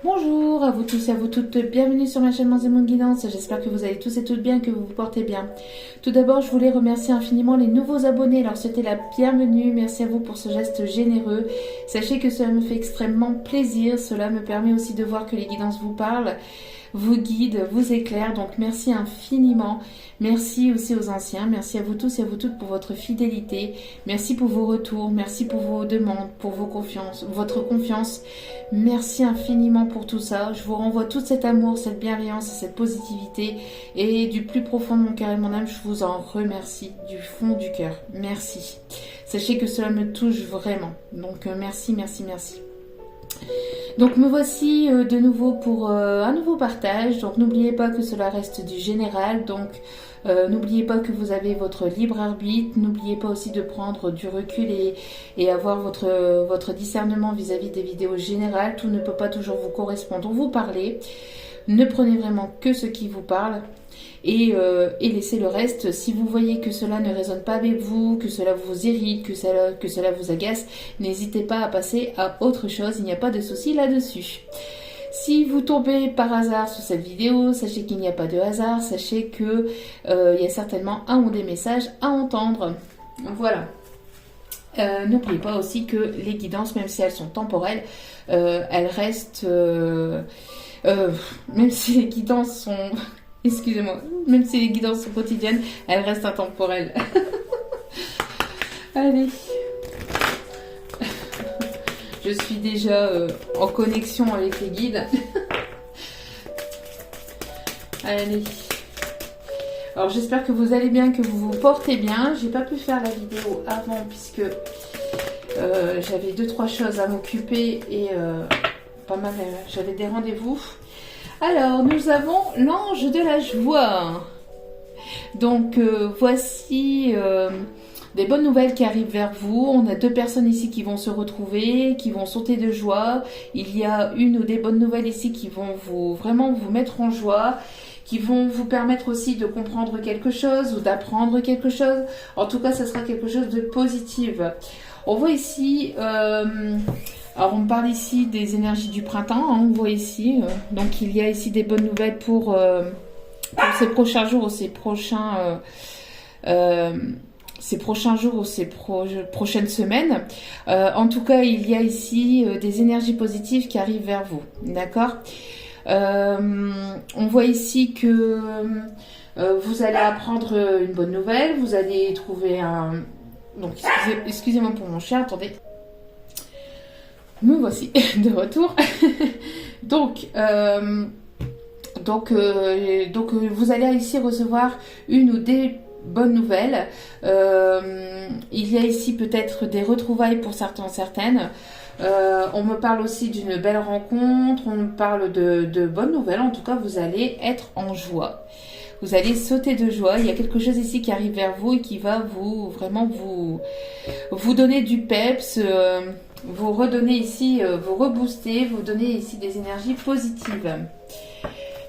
Bonjour à vous tous et à vous toutes, bienvenue sur ma chaîne Manzemon Guidance, j'espère que vous allez tous et toutes bien, que vous vous portez bien. Tout d'abord, je voulais remercier infiniment les nouveaux abonnés, leur souhaiter la bienvenue, merci à vous pour ce geste généreux. Sachez que cela me fait extrêmement plaisir, cela me permet aussi de voir que les guidances vous parlent, vous guident, vous éclairent, donc merci infiniment. Merci aussi aux anciens, merci à vous tous et à vous toutes pour votre fidélité, merci pour vos retours, merci pour vos demandes, pour vos confiances, votre confiance. Merci infiniment pour tout ça. Je vous renvoie tout cet amour, cette bienveillance, cette positivité. Et du plus profond de mon cœur et de mon âme, je vous en remercie du fond du cœur. Merci. Sachez que cela me touche vraiment. Donc merci, merci, merci. Donc me voici de nouveau pour un nouveau partage. Donc n'oubliez pas que cela reste du général. Donc n'oubliez pas que vous avez votre libre arbitre. N'oubliez pas aussi de prendre du recul et avoir votre discernement vis-à-vis des vidéos générales. Tout ne peut pas toujours vous correspondre ou vous parler. Ne prenez vraiment que ce qui vous parle. Et laissez le reste. Si vous voyez que cela ne résonne pas avec vous, que cela vous irrite, que cela vous agace, n'hésitez pas à passer à autre chose, il n'y a pas de souci là-dessus. Si vous tombez par hasard sur cette vidéo, sachez qu'il n'y a pas de hasard, sachez que il y a certainement un ou des messages à entendre. Voilà. N'oubliez pas aussi que les guidances, même si elles sont temporelles, elles restent... même si les guidances sont... Excusez-moi, même si les guidances sont quotidiennes, elles restent intemporelles. Allez. Je suis déjà en connexion avec les guides. Allez. Alors j'espère que vous allez bien, que vous vous portez bien. J'ai pas pu faire la vidéo avant puisque j'avais 2-3 choses à m'occuper et pas mal, j'avais des rendez-vous. Alors, nous avons l'ange de la joie. Donc, voici des bonnes nouvelles qui arrivent vers vous. On a 2 personnes ici qui vont se retrouver, qui vont sauter de joie. Il y a une ou des bonnes nouvelles ici qui vont vraiment vous mettre en joie, qui vont vous permettre aussi de comprendre quelque chose ou d'apprendre quelque chose. En tout cas, ce sera quelque chose de positif. On voit ici... alors on parle ici des énergies du printemps, hein, on voit ici, donc il y a ici des bonnes nouvelles pour ces prochains jours ou ces prochains jours ou ces prochaines semaines. En tout cas, il y a ici des énergies positives qui arrivent vers vous, d'accord. On voit ici que vous allez apprendre une bonne nouvelle, vous allez trouver un... Donc excusez-moi pour mon chien, attendez. Me voici de retour. donc, vous allez ici recevoir une ou des bonnes nouvelles. Il y a ici peut-être des retrouvailles pour certains, certaines. On me parle aussi d'une belle rencontre. On me parle de bonnes nouvelles. En tout cas, vous allez être en joie. Vous allez sauter de joie. Il y a quelque chose ici qui arrive vers vous et qui va vraiment vous donner du peps. Vous redonnez ici, vous rebooster, vous donnez ici des énergies positives.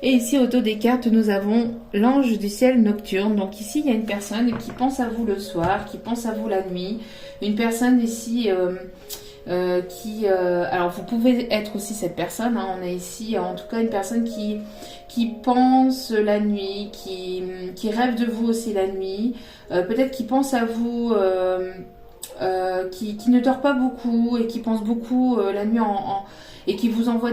Et ici, au dos des cartes, nous avons l'ange du ciel nocturne. Donc ici, il y a une personne qui pense à vous le soir, qui pense à vous la nuit. Une personne ici alors, vous pouvez être aussi cette personne. Hein, on a ici, en tout cas, une personne qui pense la nuit, qui rêve de vous aussi la nuit. Peut-être qui pense à vous... qui ne dort pas beaucoup et qui pense beaucoup la nuit et qui vous envoie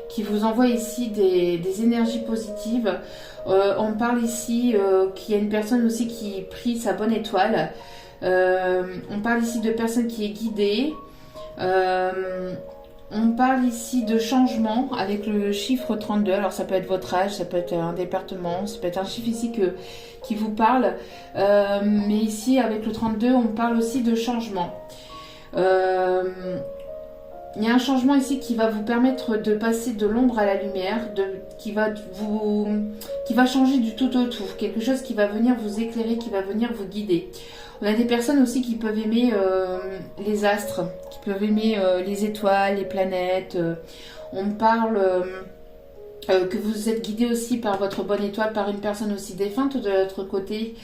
qui vous envoie ici des énergies positives. On parle ici qu'il y a une personne aussi qui prie sa bonne étoile. On parle ici de personne qui est guidée. On parle ici de changement avec le chiffre 32. Alors ça peut être votre âge, ça peut être un département, ça peut être un chiffre ici qui vous parle. Mais ici avec le 32, on parle aussi de changement. Il y a un changement ici qui va vous permettre de passer de l'ombre à la lumière, qui va changer du tout au tout. Quelque chose qui va venir vous éclairer, qui va venir vous guider. On a des personnes aussi qui peuvent aimer les astres, qui peuvent aimer les étoiles, les planètes. On parle que vous êtes guidé aussi par votre bonne étoile, par une personne aussi défunte de l'autre côté.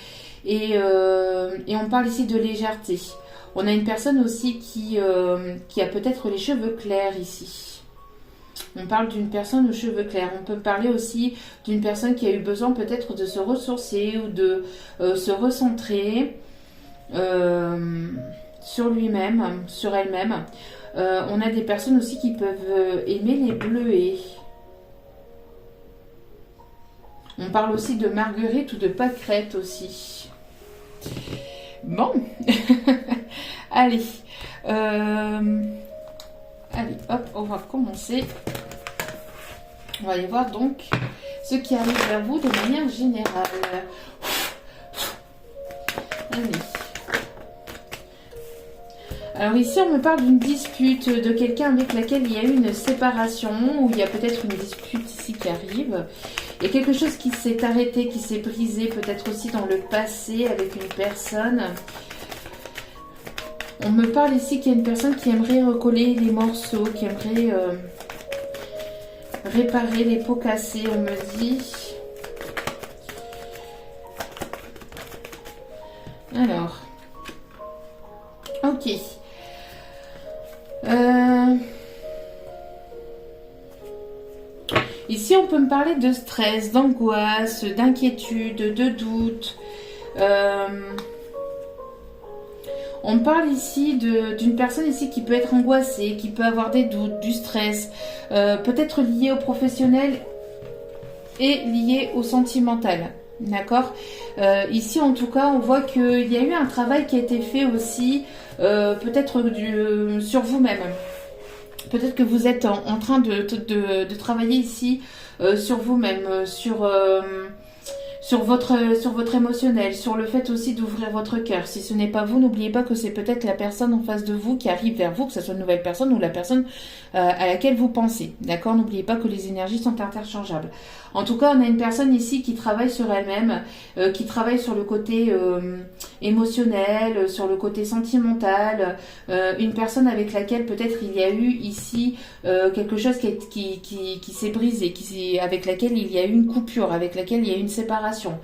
Et on parle ici de légèreté. On a une personne aussi qui a peut-être les cheveux clairs ici. On parle d'une personne aux cheveux clairs. On peut parler aussi d'une personne qui a eu besoin peut-être de se ressourcer ou de se recentrer sur lui-même, sur elle-même. On a des personnes aussi qui peuvent aimer les bleuets. On parle aussi de marguerite ou de pâquerette aussi. Bon, allez. Allez, hop, on va commencer. On va aller voir donc ce qui arrive vers vous de manière générale. Allez. Alors ici, on me parle d'une dispute, de quelqu'un avec laquelle il y a eu une séparation, ou il y a peut-être une dispute ici qui arrive. Il y a quelque chose qui s'est arrêté, qui s'est brisé, peut-être aussi dans le passé avec une personne. On me parle ici qu'il y a une personne qui aimerait recoller les morceaux, qui aimerait réparer les pots cassés, on me dit. Alors, ok. Ici, on peut me parler de stress, d'angoisse, d'inquiétude, de doute. On me parle ici d'une personne ici qui peut être angoissée, qui peut avoir des doutes, du stress, peut-être lié au professionnel et lié au sentimental. D'accord. Ici, en tout cas, on voit qu'il y a eu un travail qui a été fait aussi, peut-être sur vous-même. Peut-être que vous êtes en train de travailler ici sur vous-même, sur votre émotionnel, sur le fait aussi d'ouvrir votre cœur. Si ce n'est pas vous, n'oubliez pas que c'est peut-être la personne en face de vous qui arrive vers vous, que ce soit une nouvelle personne ou la personne à laquelle vous pensez. D'accord? N'oubliez pas que les énergies sont interchangeables. En tout cas, on a une personne ici qui travaille sur elle-même, qui travaille sur le côté émotionnel, sur le côté sentimental, une personne avec laquelle peut-être il y a eu ici quelque chose qui s'est brisé, avec laquelle il y a eu une coupure, avec laquelle il y a eu une séparation.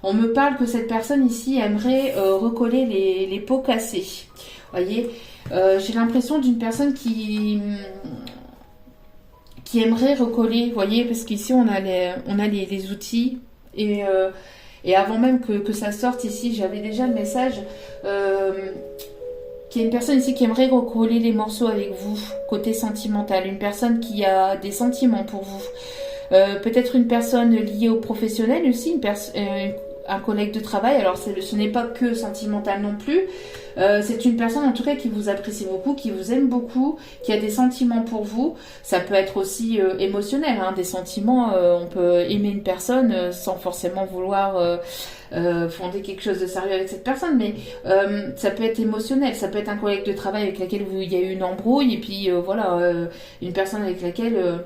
On me parle que cette personne ici aimerait recoller les pots cassés. Voyez, j'ai l'impression d'une personne qui aimerait recoller, vous voyez, parce qu'ici on a les outils et avant même que ça sorte ici, j'avais déjà le message qu'il y a une personne ici qui aimerait recoller les morceaux avec vous, côté sentimental, une personne qui a des sentiments pour vous, peut-être une personne liée au professionnel aussi, un collègue de travail. Alors ce n'est pas que sentimental non plus, c'est une personne en tout cas qui vous apprécie beaucoup, qui vous aime beaucoup, qui a des sentiments pour vous. Ça peut être aussi émotionnel, hein, des sentiments. On peut aimer une personne sans forcément vouloir fonder quelque chose de sérieux avec cette personne, mais ça peut être émotionnel. Ça peut être un collègue de travail avec lequel il y a eu une embrouille et puis voilà, une personne avec laquelle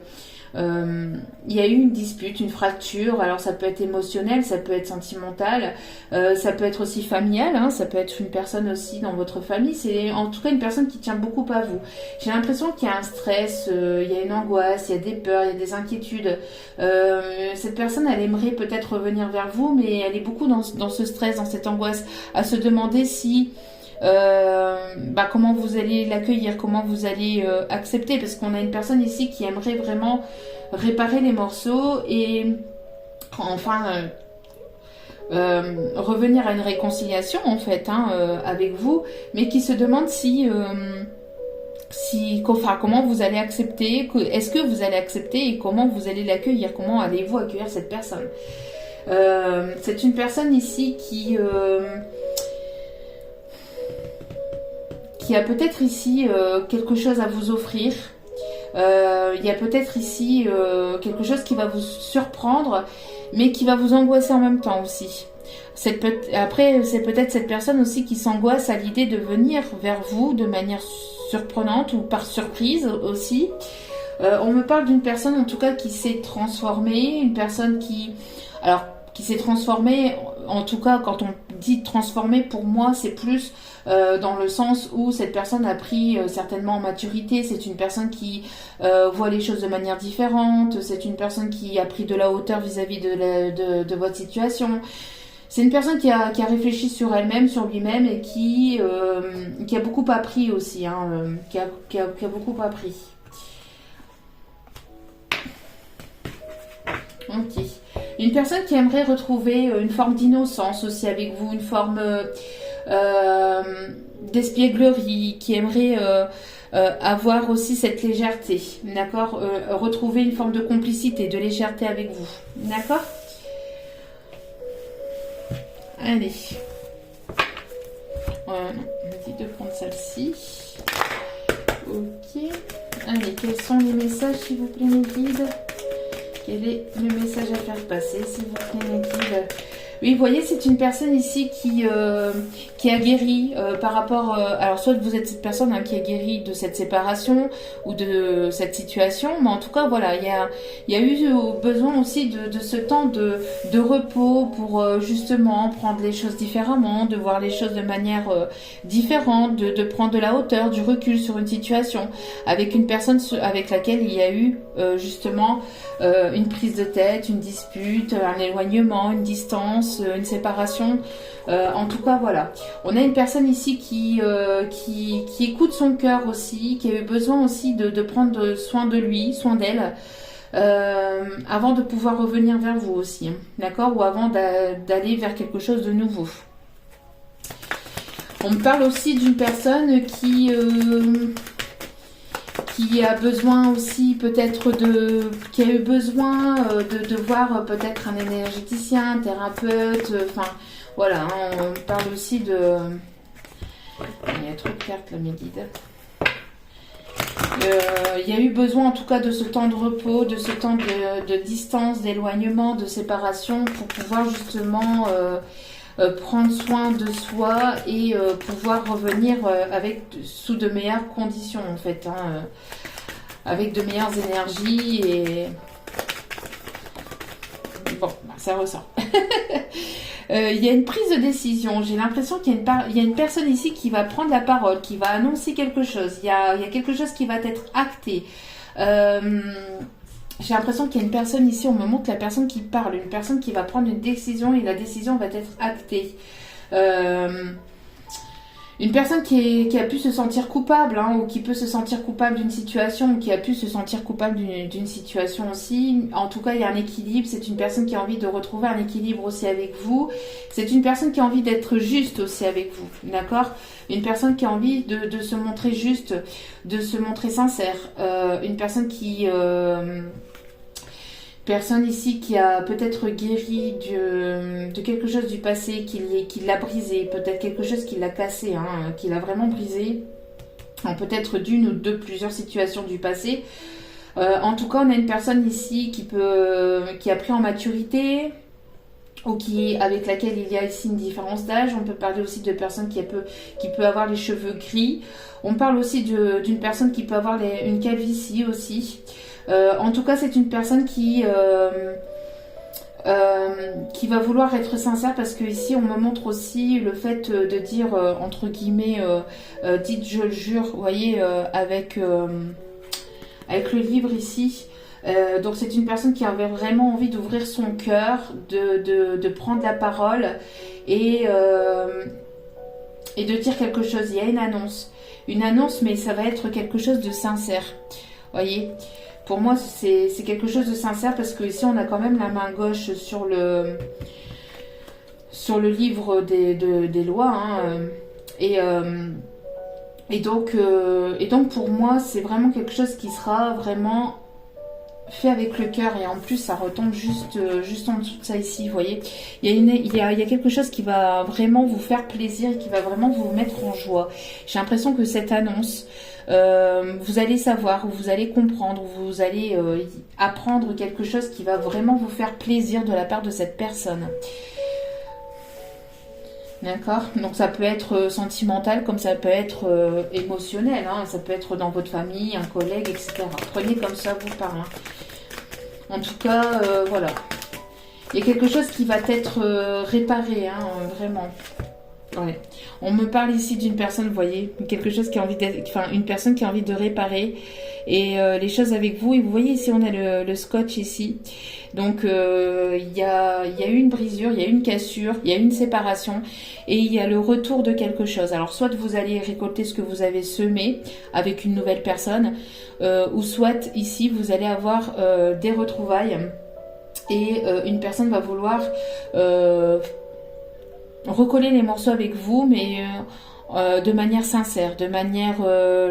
il y a eu une dispute, une fracture. Alors ça peut être émotionnel, ça peut être sentimental, ça peut être aussi familial, hein, ça peut être une personne aussi dans votre famille. C'est en tout cas une personne qui tient beaucoup à vous. J'ai l'impression qu'il y a un stress, il y a une angoisse, il y a des peurs, il y a des inquiétudes. Cette personne, elle aimerait peut-être revenir vers vous, mais elle est beaucoup dans ce stress, dans cette angoisse, à se demander si comment vous allez l'accueillir, comment vous allez accepter, parce qu'on a une personne ici qui aimerait vraiment réparer les morceaux et enfin revenir à une réconciliation en fait, hein, avec vous, mais qui se demande comment vous allez accepter, est-ce que vous allez accepter et comment vous allez l'accueillir, comment allez-vous accueillir cette personne. C'est une personne ici qui a peut-être ici quelque chose à vous offrir. Il y a peut-être ici quelque chose qui va vous surprendre, mais qui va vous angoisser en même temps aussi. Après, c'est peut-être cette personne aussi qui s'angoisse à l'idée de venir vers vous de manière surprenante ou par surprise aussi. On me parle d'une personne en tout cas qui s'est transformée, une personne qui s'est transformée, en tout cas quand on dit transformée, pour moi c'est plus dans le sens où cette personne a pris certainement en maturité, c'est une personne qui voit les choses de manière différente, c'est une personne qui a pris de la hauteur vis-à-vis de votre situation. C'est une personne qui a réfléchi sur elle-même, sur lui-même et qui a beaucoup appris aussi, hein, qui a beaucoup appris. Ok. Une personne qui aimerait retrouver une forme d'innocence aussi avec vous, une forme d'espièglerie, qui aimerait avoir aussi cette légèreté, d'accord, retrouver une forme de complicité, de légèreté avec vous, d'accord. Allez. On me dit de prendre celle-ci. Ok. Allez, quels sont les messages, s'il vous plaît, mes guides? Quel est le message à faire passer, s'il vous plaît, mes guides? Oui, vous voyez, c'est une personne ici qui a guéri par rapport... alors, soit vous êtes cette personne qui a guéri de cette séparation ou de cette situation, mais en tout cas, voilà, il y a eu besoin aussi de ce temps de repos pour justement prendre les choses différemment, de voir les choses de manière différente, de prendre de la hauteur, du recul sur une situation, avec une personne avec laquelle il y a eu justement une prise de tête, une dispute, un éloignement, une distance, une séparation. En tout cas, voilà. On a une personne ici qui écoute son cœur aussi, qui a eu besoin aussi de prendre soin de lui, soin d'elle, avant de pouvoir revenir vers vous aussi, hein, d'accord, ou avant d'aller vers quelque chose de nouveau. On me parle aussi d'une personne qui a besoin aussi peut-être qui a eu besoin de voir peut-être un énergéticien, un thérapeute, enfin voilà, hein, on parle aussi de... Il y a trop de cartes là, mes guides. Il y a eu besoin en tout cas de ce temps de repos, de ce temps de distance, d'éloignement, de séparation pour pouvoir justement prendre soin de soi et pouvoir revenir sous de meilleures conditions en fait, hein, avec de meilleures énergies et bon, ça ressort. Il y a une prise de décision. J'ai l'impression qu'il y a une personne ici qui va prendre la parole, qui va annoncer quelque chose. Il y a quelque chose qui va être acté. J'ai l'impression qu'il y a une personne ici, on me montre la personne qui parle, une personne qui va prendre une décision et la décision va être actée. Une personne qui a pu se sentir coupable, hein, ou qui peut se sentir coupable d'une situation, ou qui a pu se sentir coupable d'une situation aussi. En tout cas, il y a un équilibre. C'est une personne qui a envie de retrouver un équilibre aussi avec vous. C'est une personne qui a envie d'être juste aussi avec vous, d'accord? Une personne qui a envie de se montrer juste, de se montrer sincère. Une personne personne ici qui a peut-être guéri de quelque chose du passé, qui l'a brisé, peut-être quelque chose qui l'a cassé, hein, qui l'a vraiment brisé, peut-être d'une ou de plusieurs situations du passé. En tout cas, on a une personne ici qui a pris en maturité, ou avec laquelle il y a ici une différence d'âge. On peut parler aussi de personnes qui peut avoir les cheveux gris. On parle aussi d'une personne qui peut avoir une calvitie aussi. En tout cas, c'est une personne qui va vouloir être sincère, parce que ici on me montre aussi le fait de dire entre guillemets dites je le jure, vous voyez, avec le livre ici. Donc c'est une personne qui avait vraiment envie d'ouvrir son cœur, de prendre la parole et de dire quelque chose. Il y a une annonce, mais ça va être quelque chose de sincère, vous voyez. Pour moi, c'est quelque chose de sincère, parce que ici on a quand même la main gauche sur le livre des lois, hein, et donc pour moi c'est vraiment quelque chose qui sera vraiment fait avec le cœur, et en plus ça retombe juste en dessous de ça ici, vous voyez. Il y a quelque chose qui va vraiment vous faire plaisir et qui va vraiment vous mettre en joie. J'ai l'impression que cette annonce, vous allez savoir, vous allez comprendre, vous allez apprendre quelque chose qui va vraiment vous faire plaisir de la part de cette personne. D'accord? Donc ça peut être sentimental comme ça peut être émotionnel, hein. Ça peut être dans votre famille, un collègue, etc. Prenez comme ça vous parle, hein. En tout cas, voilà. Il y a quelque chose qui va être réparé, hein, vraiment. Ouais. On me parle ici d'une personne, vous voyez, quelque chose qui a envie une personne qui a envie de réparer et les choses avec vous. Et vous voyez ici, on a le scotch ici. Donc, il y a eu une brisure, il y a eu une cassure, il y a eu une séparation et il y a le retour de quelque chose. Alors, soit vous allez récolter ce que vous avez semé avec une nouvelle personne, ou soit ici, vous allez avoir des retrouvailles et une personne va vouloir recoller les morceaux avec vous, mais de manière sincère, de manière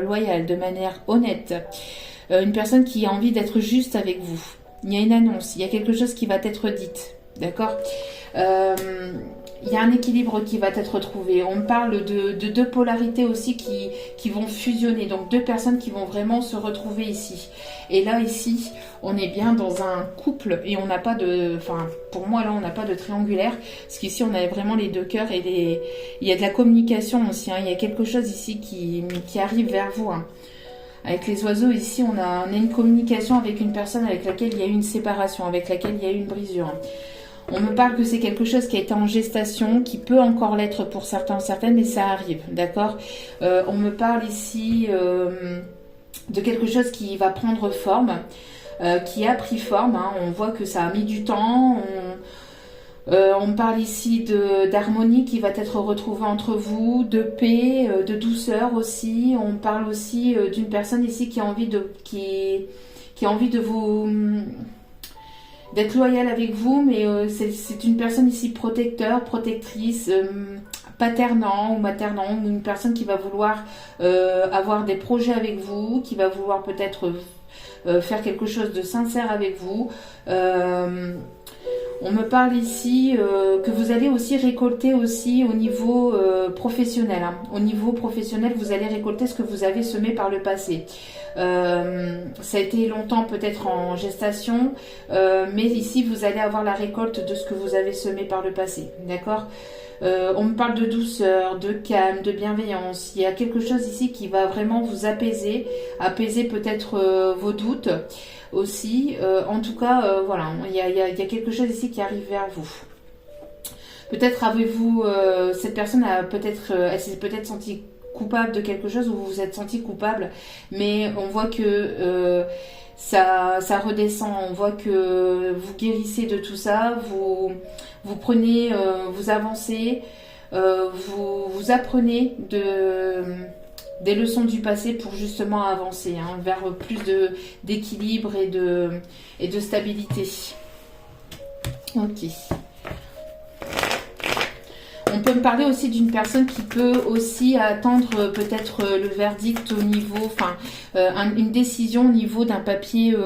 loyale, de manière honnête. Une personne qui a envie d'être juste avec vous. Il y a une annonce, il y a quelque chose qui va être dite, d'accord. Il y a un équilibre qui va être trouvé. On parle de deux polarités aussi qui vont fusionner, donc deux personnes qui vont vraiment se retrouver ici. Et là, ici, on est bien dans un couple et on n'a pas de... Enfin, pour moi, là, on n'a pas de triangulaire, parce qu'ici, on a vraiment les deux cœurs et il y a de la communication aussi, hein. Il y a quelque chose ici qui arrive vers vous, hein. Avec les oiseaux, ici, on a une communication avec une personne avec laquelle il y a eu une séparation, avec laquelle il y a eu une brisure. On me parle que c'est quelque chose qui a été en gestation, qui peut encore l'être pour certains, certaines, mais ça arrive, d'accord. On me parle ici de quelque chose qui va prendre forme, qui a pris forme, hein. On voit que ça a mis du temps. On parle ici d'harmonie qui va être retrouvée entre vous, de paix, de douceur aussi. On parle aussi d'une personne ici qui a envie de vous d'être loyale avec vous, mais c'est une personne ici protecteur, protectrice, paternant ou maternant, ou une personne qui va vouloir avoir des projets avec vous, qui va vouloir peut-être faire quelque chose de sincère avec vous. On me parle ici que vous allez aussi récolter aussi au niveau professionnel, hein. Au niveau professionnel, vous allez récolter ce que vous avez semé par le passé. Ça a été longtemps peut-être en gestation, mais ici vous allez avoir la récolte de ce que vous avez semé par le passé, d'accord. On me parle de douceur, de calme, de bienveillance. Il y a quelque chose ici qui va vraiment vous apaiser peut-être vos doutes aussi. En tout cas, voilà, il y a quelque chose ici qui arrive vers vous. Peut-être avez-vous, cette personne elle s'est peut-être sentie coupable de quelque chose, ou vous vous êtes senti coupable, mais on voit que ça redescend, on voit que vous guérissez de tout ça, vous prenez, vous avancez, vous apprenez des leçons du passé pour justement avancer, hein, vers plus d'équilibre et de stabilité. Ok. On peut me parler aussi d'une personne qui peut aussi attendre peut-être le verdict au niveau, enfin une décision au niveau d'un papier,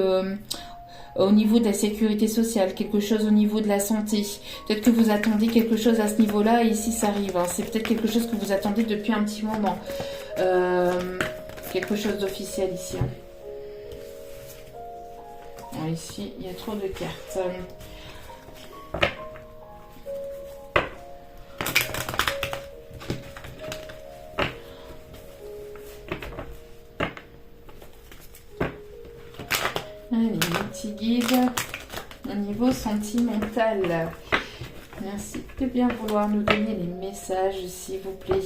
au niveau de la sécurité sociale, quelque chose au niveau de la santé. Peut-être que vous attendez quelque chose à ce niveau-là et ici ça arrive, hein. C'est peut-être quelque chose que vous attendez depuis un petit moment. Quelque chose d'officiel ici, hein. Bon, ici, il y a trop de cartes. Allez, petit guide au niveau sentimental. Merci de bien vouloir nous donner les messages, s'il vous plaît.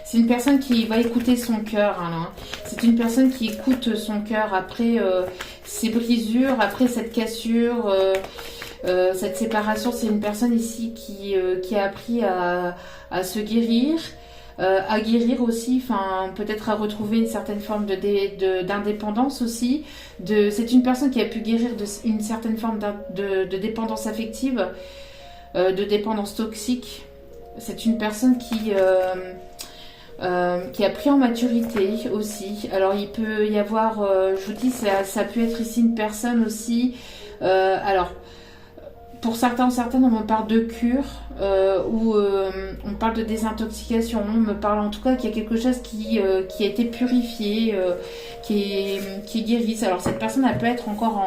C'est une personne qui va écouter son cœur, hein. C'est une personne qui écoute son cœur après ces brisures, après cette cassure. Cette séparation, c'est une personne ici qui a appris à se guérir, à guérir aussi, enfin peut-être à retrouver une certaine forme d'indépendance aussi. C'est une personne qui a pu guérir une certaine forme de dépendance affective, de dépendance toxique. C'est une personne qui a pris en maturité aussi. Alors il peut y avoir, je vous dis, ça peut être ici une personne aussi. Alors pour certains, certaines, on me parle de cure ou on parle de désintoxication. On me parle en tout cas qu'il y a quelque chose qui a été purifié, qui guérisse. Alors cette personne, elle peut être encore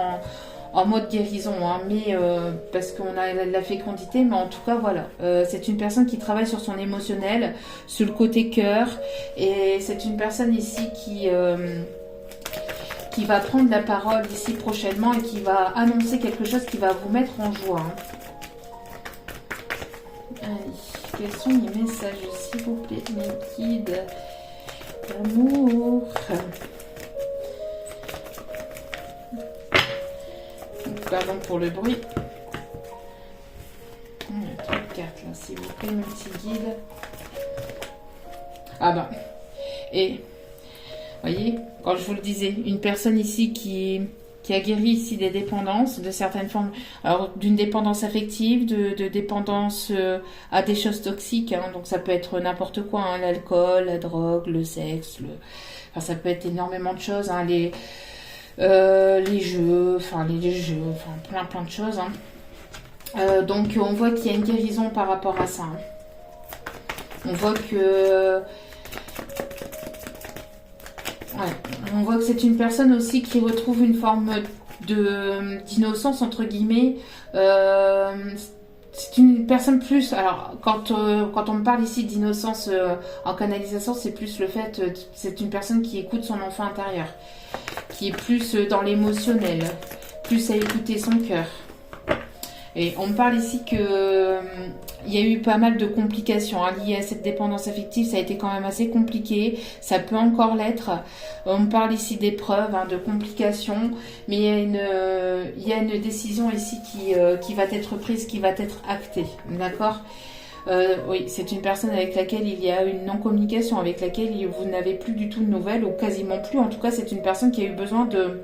en mode guérison, hein, mais parce qu'on a la fécondité, mais en tout cas voilà, c'est une personne qui travaille sur son émotionnel, sur le côté cœur, et c'est une personne ici qui va prendre la parole ici prochainement et qui va annoncer quelque chose qui va vous mettre en joie, hein. Allez, quels sont les messages, s'il vous plaît, mes guides d'amour? Pardon pour le bruit. Le truc 4 là, s'il vous plaît, mon petit guide. Ah bah. Et, voyez, quand je vous le disais, une personne ici qui a guéri ici des dépendances, de certaines formes, alors d'une dépendance affective, de dépendance à des choses toxiques, hein, donc ça peut être n'importe quoi, hein, l'alcool, la drogue, le sexe, enfin ça peut être énormément de choses, hein, les jeux, enfin plein de choses, hein. Donc on voit qu'il y a une guérison par rapport à ça, hein. On voit que on voit que c'est une personne aussi qui retrouve une forme d'innocence, entre guillemets. C'est une personne plus... Alors, quand on me parle ici d'innocence en canalisation, c'est plus le fait... c'est une personne qui écoute son enfant intérieur, qui est plus dans l'émotionnel, plus à écouter son cœur. Et on me parle ici que il y a eu pas mal de complications, hein, liées à cette dépendance affective. Ça a été quand même assez compliqué. Ça peut encore l'être. On me parle ici d'épreuves, hein, de complications. Mais il y a une décision ici qui va être prise, qui va être actée. D'accord ? Oui, c'est une personne avec laquelle il y a une non-communication, avec laquelle vous n'avez plus du tout de nouvelles, ou quasiment plus. En tout cas, c'est une personne qui a eu besoin de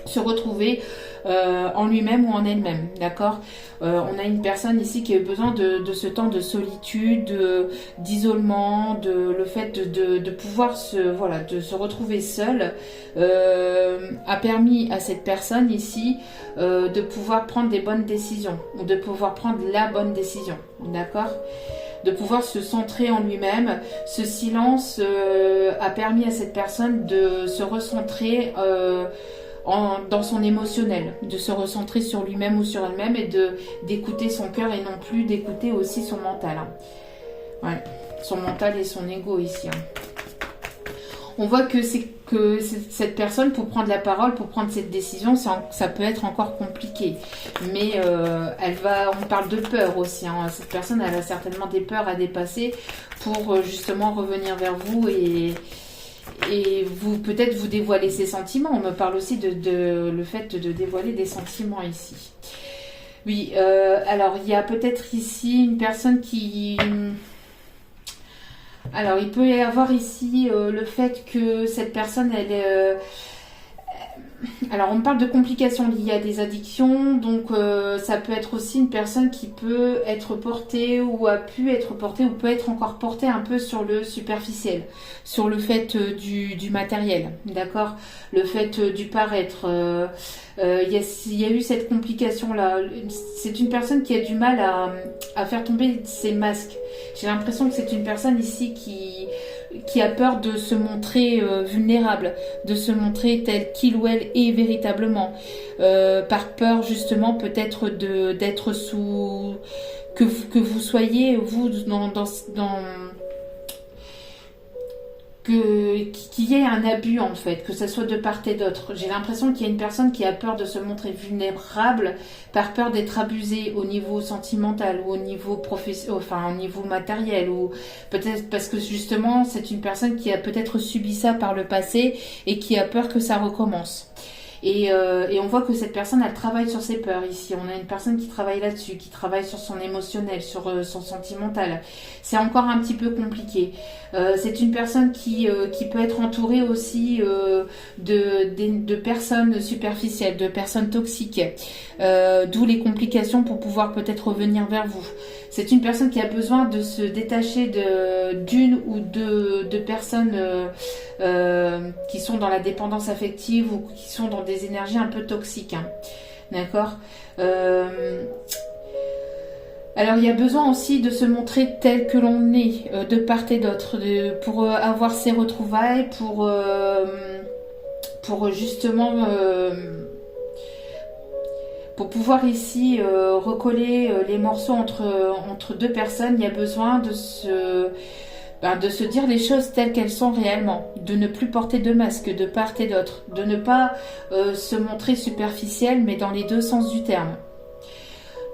se retrouver en lui-même ou en elle-même, d'accord. On a une personne ici qui a eu besoin de ce temps de solitude, d'isolement, le fait de pouvoir de se retrouver seule, a permis à cette personne ici de pouvoir prendre des bonnes décisions, ou de pouvoir prendre la bonne décision, d'accord, de pouvoir se centrer en lui-même. Ce silence a permis à cette personne de se recentrer dans son émotionnel, de se recentrer sur lui-même ou sur elle-même, et d'écouter son cœur et non plus d'écouter aussi son mental, hein. Ouais, son mental et son ego ici, hein. On voit que cette personne, pour prendre la parole, pour prendre cette décision, ça peut être encore compliqué. Mais on parle de peur aussi, hein. Cette personne, elle a certainement des peurs à dépasser pour justement revenir vers vous et vous peut-être vous dévoiler ses sentiments. On me parle aussi de le fait de dévoiler des sentiments ici. Oui, alors il y a peut-être ici une personne qui... Alors il peut y avoir ici le fait que cette personne, alors on me parle de complications liées à des addictions, donc ça peut être aussi une personne qui peut être portée ou a pu être portée ou peut être encore portée un peu sur le superficiel, sur le fait du matériel, d'accord, le fait du paraître. Il y a eu cette complication là. C'est une personne qui a du mal à faire tomber ses masques. J'ai l'impression que c'est une personne ici qui a peur de se montrer vulnérable, de se montrer tel qu'il ou elle est véritablement, par peur justement peut-être d'être sous... que vous soyez, vous, qu'il y ait un abus en fait, que ça soit de part et d'autre. J'ai l'impression qu'il y a une personne qui a peur de se montrer vulnérable par peur d'être abusée au niveau sentimental ou au niveau au niveau matériel, ou peut-être parce que justement c'est une personne qui a peut-être subi ça par le passé et qui a peur que ça recommence. Et on voit que cette personne, elle travaille sur ses peurs ici. On a une personne qui travaille là-dessus, qui travaille sur son émotionnel, sur son sentimental. C'est encore un petit peu compliqué. C'est une personne qui peut être entourée aussi de personnes superficielles, de personnes toxiques. D'où les complications pour pouvoir peut-être revenir vers vous. C'est une personne qui a besoin de se détacher d'une ou de personnes qui sont dans la dépendance affective ou qui sont dans des énergies un peu toxiques, hein. D'accord. Alors il y a besoin aussi de se montrer tel que l'on est, de part et d'autre, pour avoir ces retrouvailles, pour justement... pour pouvoir ici recoller les morceaux entre deux personnes, il y a besoin de se dire les choses telles qu'elles sont réellement, de ne plus porter de masque de part et d'autre, de ne pas se montrer superficiel, mais dans les deux sens du terme.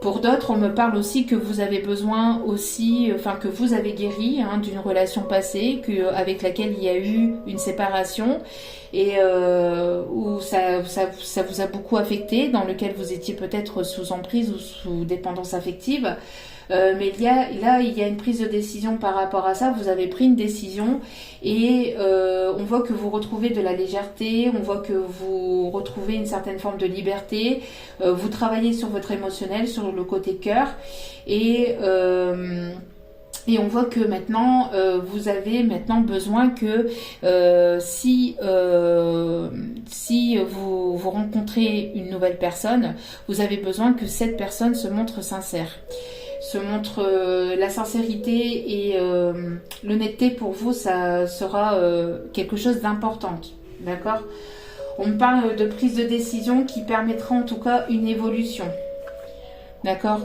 Pour d'autres, on me parle aussi que vous avez besoin aussi, enfin que vous avez guéri d'une relation passée avec laquelle il y a eu une séparation et où ça vous a beaucoup affecté, dans lequel vous étiez peut-être sous emprise ou sous dépendance affective. Mais il y a une prise de décision par rapport à ça. Vous avez pris une décision et on voit que vous retrouvez de la légèreté, on voit que vous retrouvez une certaine forme de liberté. Vous travaillez sur votre émotionnel, sur le côté cœur et on voit que maintenant, vous avez maintenant besoin que si vous rencontrez une nouvelle personne, vous avez besoin que cette personne se montre sincère. La sincérité et l'honnêteté pour vous, ça sera quelque chose d'important. D'accord ? On me parle de prise de décision qui permettra en tout cas une évolution. D'accord ?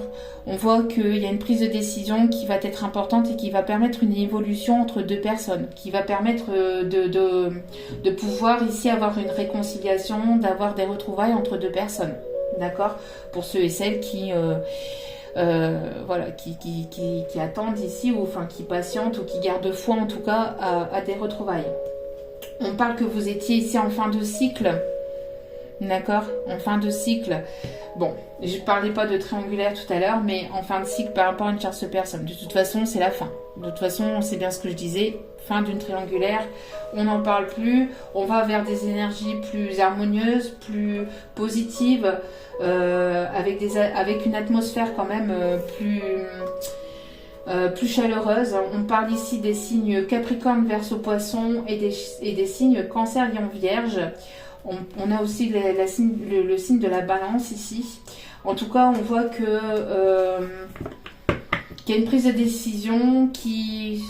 On voit qu'il y a une prise de décision qui va être importante et qui va permettre une évolution entre deux personnes, qui va permettre de pouvoir ici avoir une réconciliation, d'avoir des retrouvailles entre deux personnes. D'accord ? Pour ceux et celles qui attendent ici, ou enfin qui patientent ou qui gardent foi en tout cas à des retrouvailles. On parle que vous étiez ici en fin de cycle. D'accord ? En fin de cycle. Bon, je ne parlais pas de triangulaire tout à l'heure, mais en fin de cycle par rapport à une tierce personne. De toute façon, c'est la fin. De toute façon, c'est bien ce que je disais. Fin d'une triangulaire. On n'en parle plus. On va vers des énergies plus harmonieuses, plus positives, avec une atmosphère quand même plus chaleureuse. On parle ici des signes Capricorne, Verseau, Poisson et des signes Cancer, Lion, Vierge. On a aussi le signe de la Balance ici. En tout cas, on voit qu'il y a une prise de décision qui...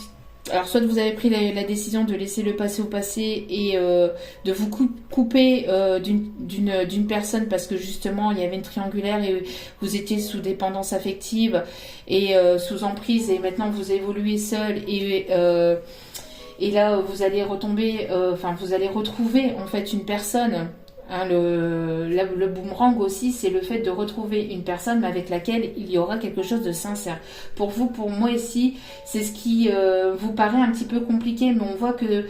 Alors, soit vous avez pris la décision de laisser le passé au passé et de vous couper d'une personne parce que justement, il y avait une triangulaire et vous étiez sous dépendance affective et sous emprise et maintenant vous évoluez seul et là, vous allez vous allez retrouver en fait une personne. Le boomerang aussi, c'est le fait de retrouver une personne avec laquelle il y aura quelque chose de sincère. Pour vous, pour moi ici, c'est ce qui vous paraît un petit peu compliqué, mais on voit que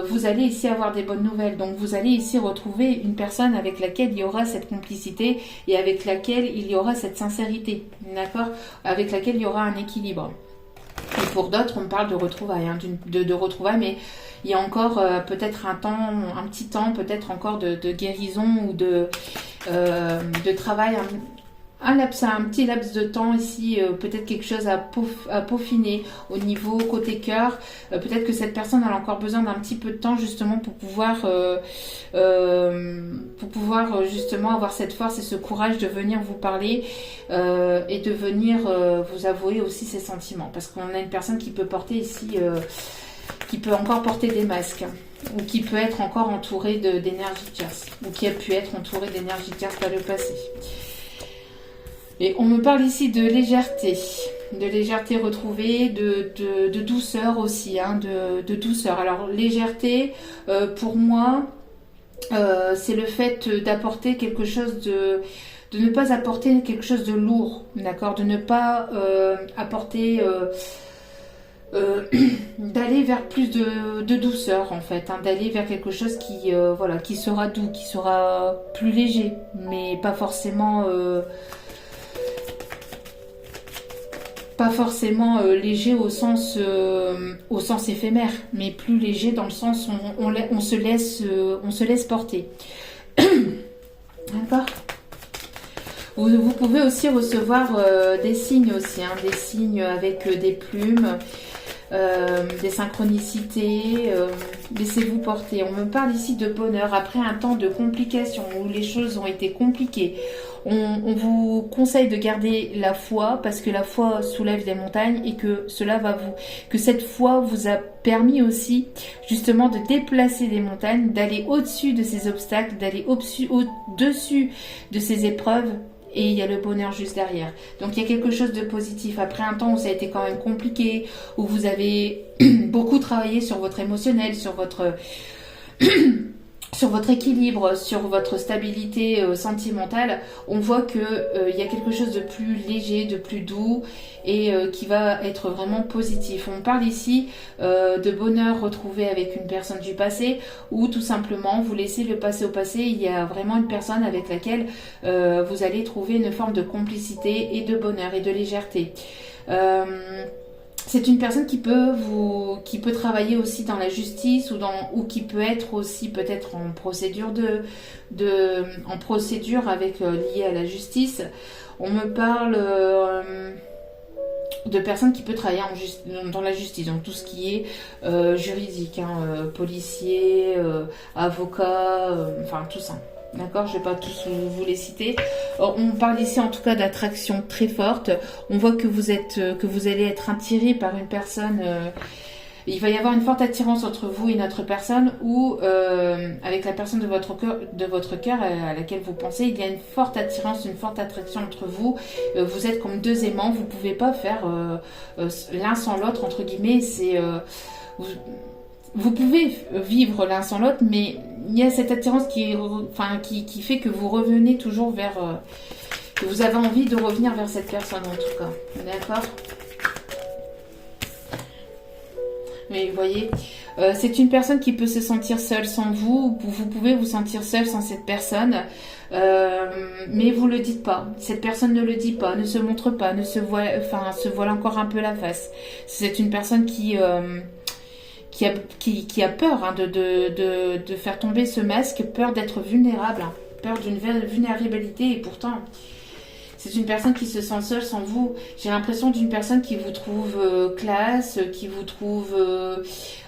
vous allez ici avoir des bonnes nouvelles. Donc vous allez ici retrouver une personne avec laquelle il y aura cette complicité et avec laquelle il y aura cette sincérité, d'accord ? Avec laquelle il y aura un équilibre. Et pour d'autres, on parle de retrouvailles, de retrouvailles, mais il y a encore peut-être un petit temps, peut-être encore de guérison ou de travail, un petit laps de temps ici, peut-être quelque chose à peaufiner au niveau côté cœur. Peut-être que cette personne a encore besoin d'un petit peu de temps justement pour pouvoir justement avoir cette force et ce courage de venir vous parler et de venir vous avouer aussi ses sentiments. Parce qu'on a une personne qui peut porter ici... qui peut encore porter des masques, ou qui peut être encore entouré d'énergie tierce, ou qui a pu être entouré d'énergie tierce par le passé. Et on me parle ici de légèreté retrouvée, de douceur aussi, de douceur. Alors légèreté, pour moi, c'est le fait d'apporter quelque chose de ne pas apporter quelque chose de lourd, d'accord, de ne pas apporter... d'aller vers plus de douceur en fait, d'aller vers quelque chose qui sera doux, qui sera plus léger, mais pas forcément léger au sens éphémère, mais plus léger dans le sens où on se laisse porter. D'accord. Vous pouvez aussi recevoir des signes aussi, des signes avec des plumes. Des synchronicités, laissez-vous porter. On me parle ici de bonheur après un temps de complications où les choses ont été compliquées. On vous conseille de garder la foi parce que la foi soulève des montagnes et que que cette foi vous a permis aussi justement de déplacer des montagnes, d'aller au-dessus de ces obstacles, d'aller au-dessus de ces épreuves. Et il y a le bonheur juste derrière. Donc il y a quelque chose de positif. Après un temps où ça a été quand même compliqué, où vous avez beaucoup travaillé sur votre émotionnel, sur sur votre équilibre, sur votre stabilité sentimentale, on voit que il y a quelque chose de plus léger, de plus doux et qui va être vraiment positif. On parle ici de bonheur retrouvé avec une personne du passé ou tout simplement vous laissez le passé au passé. Il y a vraiment une personne avec laquelle vous allez trouver une forme de complicité et de bonheur et de légèreté. C'est une personne qui peut travailler aussi dans la justice ou qui peut être aussi peut-être en procédure en procédure avec liée à la justice. On me parle de personnes qui peuvent travailler dans la justice, donc tout ce qui est juridique, policier, avocat, enfin tout ça. D'accord, je ne vais pas tous vous les citer. On parle ici en tout cas d'attraction très forte. On voit que vous allez être attiré par une personne. Il va y avoir une forte attirance entre vous et notre personne ou avec la personne de votre cœur à laquelle vous pensez. Il y a une forte attirance, une forte attraction entre vous. Vous êtes comme deux aimants. Vous ne pouvez pas faire l'un sans l'autre, entre guillemets. Vous pouvez vivre l'un sans l'autre, mais il y a cette attirance qui fait que vous revenez toujours vers... que vous avez envie de revenir vers cette personne, en tout cas. D'accord ? Mais vous voyez, c'est une personne qui peut se sentir seule sans vous. Vous pouvez vous sentir seule sans cette personne. Mais vous ne le dites pas. Cette personne ne le dit pas, ne se montre pas, se voile encore un peu la face. C'est une personne qui a peur de faire tomber ce masque, peur d'être vulnérable, peur d'une vulnérabilité et pourtant c'est une personne qui se sent seule sans vous. J'ai l'impression d'une personne qui vous trouve classe, qui vous trouve...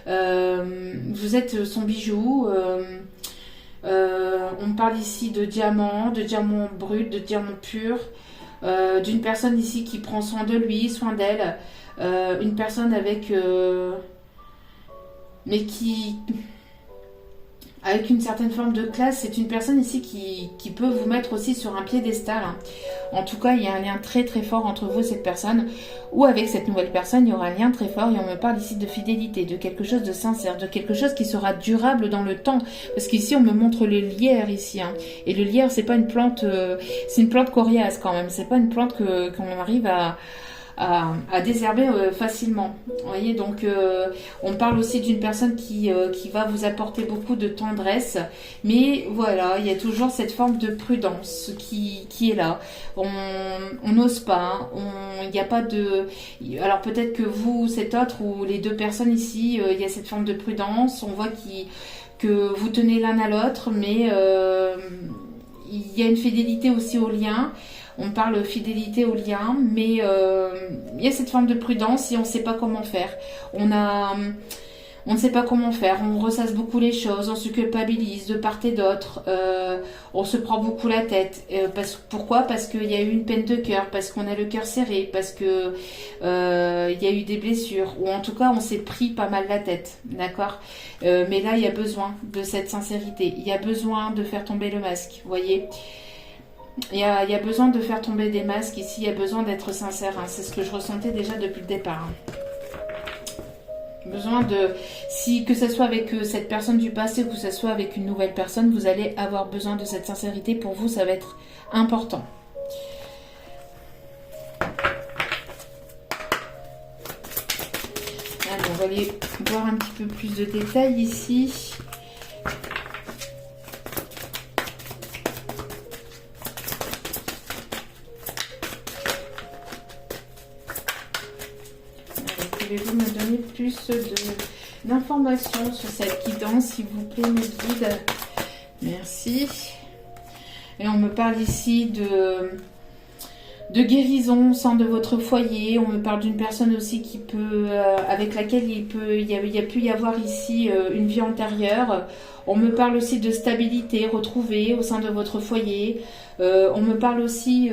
vous êtes son bijou. On parle ici de diamants bruts, de diamants purs. D'une personne ici qui prend soin de lui, soin d'elle. Une personne avec... mais qui... avec une certaine forme de classe, c'est une personne ici qui peut vous mettre aussi sur un piédestal. En tout cas, il y a un lien très très fort entre vous et cette personne, ou avec cette nouvelle personne, il y aura un lien très fort et on me parle ici de fidélité, de quelque chose de sincère, de quelque chose qui sera durable dans le temps. Parce qu'ici, on me montre le lierre ici. Et le lierre, c'est pas une plante, c'est une plante coriace quand même. C'est pas une plante qu'on arrive à désherber facilement. Vous voyez, donc on parle aussi d'une personne qui va vous apporter beaucoup de tendresse, mais voilà, il y a toujours cette forme de prudence qui est là. On n'ose pas, il n'y a pas de... Alors peut-être que vous, cet autre, ou les deux personnes ici, il y a cette forme de prudence, on voit que vous tenez l'un à l'autre, mais il y a une fidélité aussi au lien. On parle fidélité au lien, mais il y a cette forme de prudence et on ne sait pas comment faire. On ne sait pas comment faire, on ressasse beaucoup les choses, on se culpabilise de part et d'autre, on se prend beaucoup la tête. Pourquoi ? Parce qu'il y a eu une peine de cœur, parce qu'on a le cœur serré, parce que il y a eu des blessures, ou en tout cas on s'est pris pas mal la tête, d'accord ? Mais là il y a besoin de cette sincérité, il y a besoin de faire tomber le masque, vous voyez ? Il y a besoin de faire tomber des masques ici, il y a besoin d'être sincère, c'est ce que je ressentais déjà depuis le départ. Besoin que ce soit avec cette personne du passé ou que ce soit avec une nouvelle personne, vous allez avoir besoin de cette sincérité. Pour vous, ça va être important. Allez, on va aller voir un petit peu plus de détails ici. Pouvez-vous me donner plus d'informations sur cette guidance, s'il vous plaît, mes guides? Merci. Et on me parle ici de guérison au sein de votre foyer. On me parle d'une personne aussi qui peut, avec laquelle il y a pu y avoir ici une vie antérieure. On me parle aussi de stabilité retrouvée au sein de votre foyer. On me parle aussi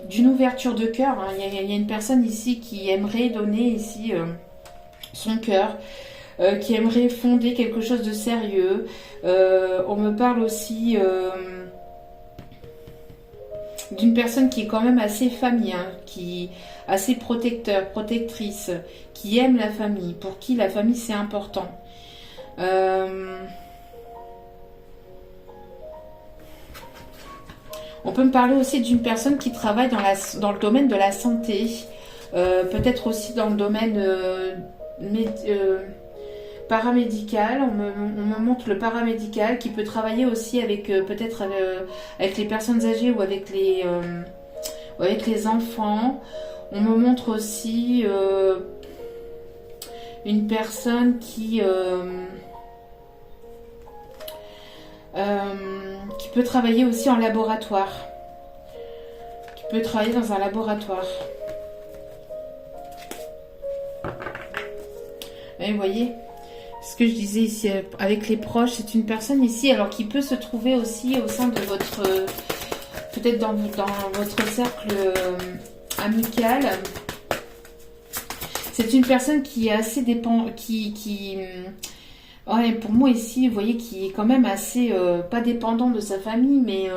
d'une ouverture de cœur. Il y a une personne ici qui aimerait donner ici son cœur, qui aimerait fonder quelque chose de sérieux. On me parle aussi d'une personne qui est quand même assez famille, qui assez protecteur, protectrice, qui aime la famille, pour qui la famille c'est important. On peut me parler aussi d'une personne qui travaille dans le domaine de la santé. Peut-être aussi dans le domaine paramédical. On me montre le paramédical qui peut travailler aussi avec peut-être avec les personnes âgées ou avec les enfants. On me montre aussi une personne qui peut travailler aussi en laboratoire. Qui peut travailler dans un laboratoire. Et vous voyez, ce que je disais ici avec les proches, c'est une personne ici, alors qui peut se trouver aussi au sein de votre, peut-être dans votre cercle amical. C'est une personne qui est assez ouais, pour moi ici, vous voyez, qui est quand même assez, pas dépendant de sa famille, mais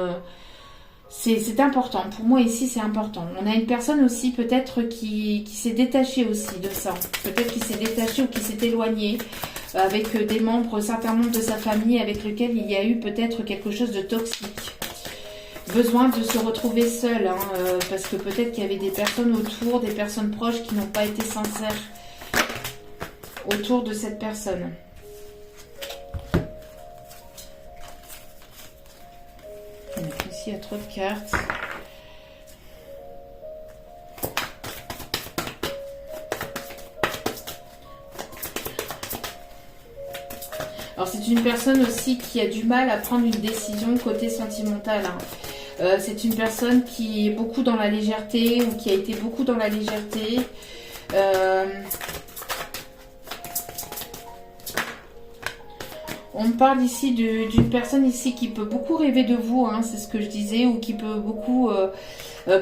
c'est important. Pour moi ici, c'est important. On a une personne aussi peut-être qui s'est détachée aussi de ça. Peut-être qui s'est détachée ou qui s'est éloignée avec certains membres de sa famille avec lesquels il y a eu peut-être quelque chose de toxique. Besoin de se retrouver seul, hein, parce que peut-être qu'il y avait des personnes autour, des personnes proches qui n'ont pas été sincères autour de cette personne. Ici, il y a trop de cartes. Alors, c'est une personne aussi qui a du mal à prendre une décision côté sentimental. Hein. C'est une personne qui est beaucoup dans la légèreté ou qui a été beaucoup dans la légèreté. On me parle ici d'une personne ici qui peut beaucoup rêver de vous, hein, c'est ce que je disais, ou qui peut beaucoup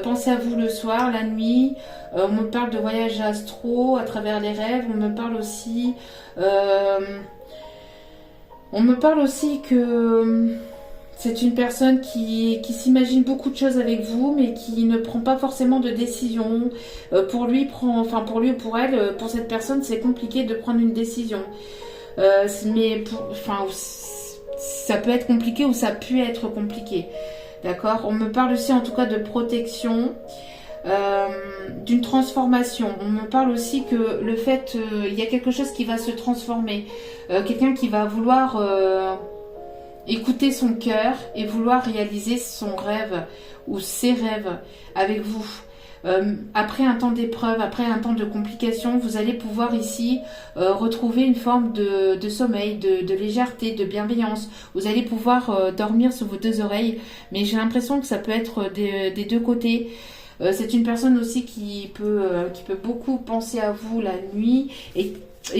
penser à vous le soir, la nuit. On me parle de voyage astro à travers les rêves. On me parle aussi que c'est une personne qui s'imagine beaucoup de choses avec vous, mais qui ne prend pas forcément de décision. Pour lui ou pour elle, pour cette personne, c'est compliqué de prendre une décision. Ça peut être compliqué ou ça a pu être compliqué. D'accord ? On me parle aussi en tout cas de protection, d'une transformation. On me parle aussi que le fait, il y a quelque chose qui va se transformer. Quelqu'un qui va vouloir écouter son cœur et vouloir réaliser son rêve ou ses rêves avec vous. Après un temps d'épreuve, après un temps de complications, vous allez pouvoir ici retrouver une forme de sommeil, de légèreté, de bienveillance. Vous allez pouvoir dormir sur vos deux oreilles, mais j'ai l'impression que ça peut être des deux côtés. C'est une personne aussi qui peut beaucoup penser à vous la nuit et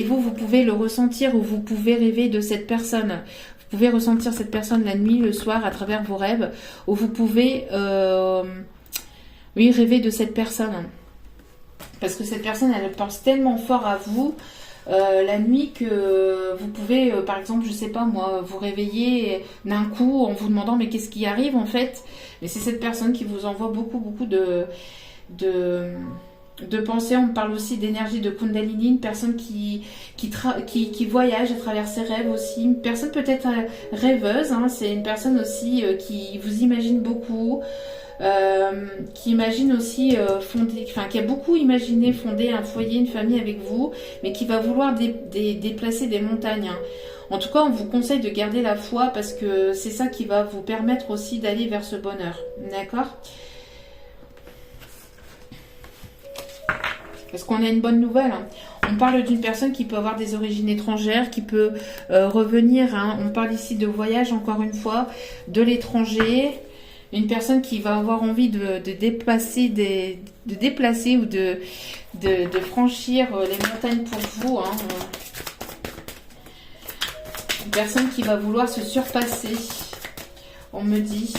vous pouvez le ressentir ou vous pouvez rêver de cette personne. Vous pouvez ressentir cette personne la nuit, le soir à travers vos rêves ou vous pouvez... Oui, rêver de cette personne. Parce que cette personne, elle pense tellement fort à vous la nuit que vous pouvez, par exemple, je sais pas moi, vous réveiller d'un coup en vous demandant mais qu'est-ce qui arrive en fait. Mais c'est cette personne qui vous envoie beaucoup de pensées. On parle aussi d'énergie de Kundalini, une personne qui voyage à travers ses rêves aussi. Une personne peut-être rêveuse, hein, c'est une personne aussi qui vous imagine beaucoup. Qui imagine aussi qui a beaucoup imaginé fonder un foyer, une famille avec vous, mais qui va vouloir déplacer des montagnes. Hein. En tout cas, on vous conseille de garder la foi parce que c'est ça qui va vous permettre aussi d'aller vers ce bonheur. D'accord ? Parce qu'on a une bonne nouvelle. Hein. On parle d'une personne qui peut avoir des origines étrangères, qui peut revenir. Hein. On parle ici de voyage, encore une fois, de l'étranger. Une personne qui va avoir envie de déplacer ou de franchir les montagnes pour vous. Hein. Une personne qui va vouloir se surpasser, on me dit.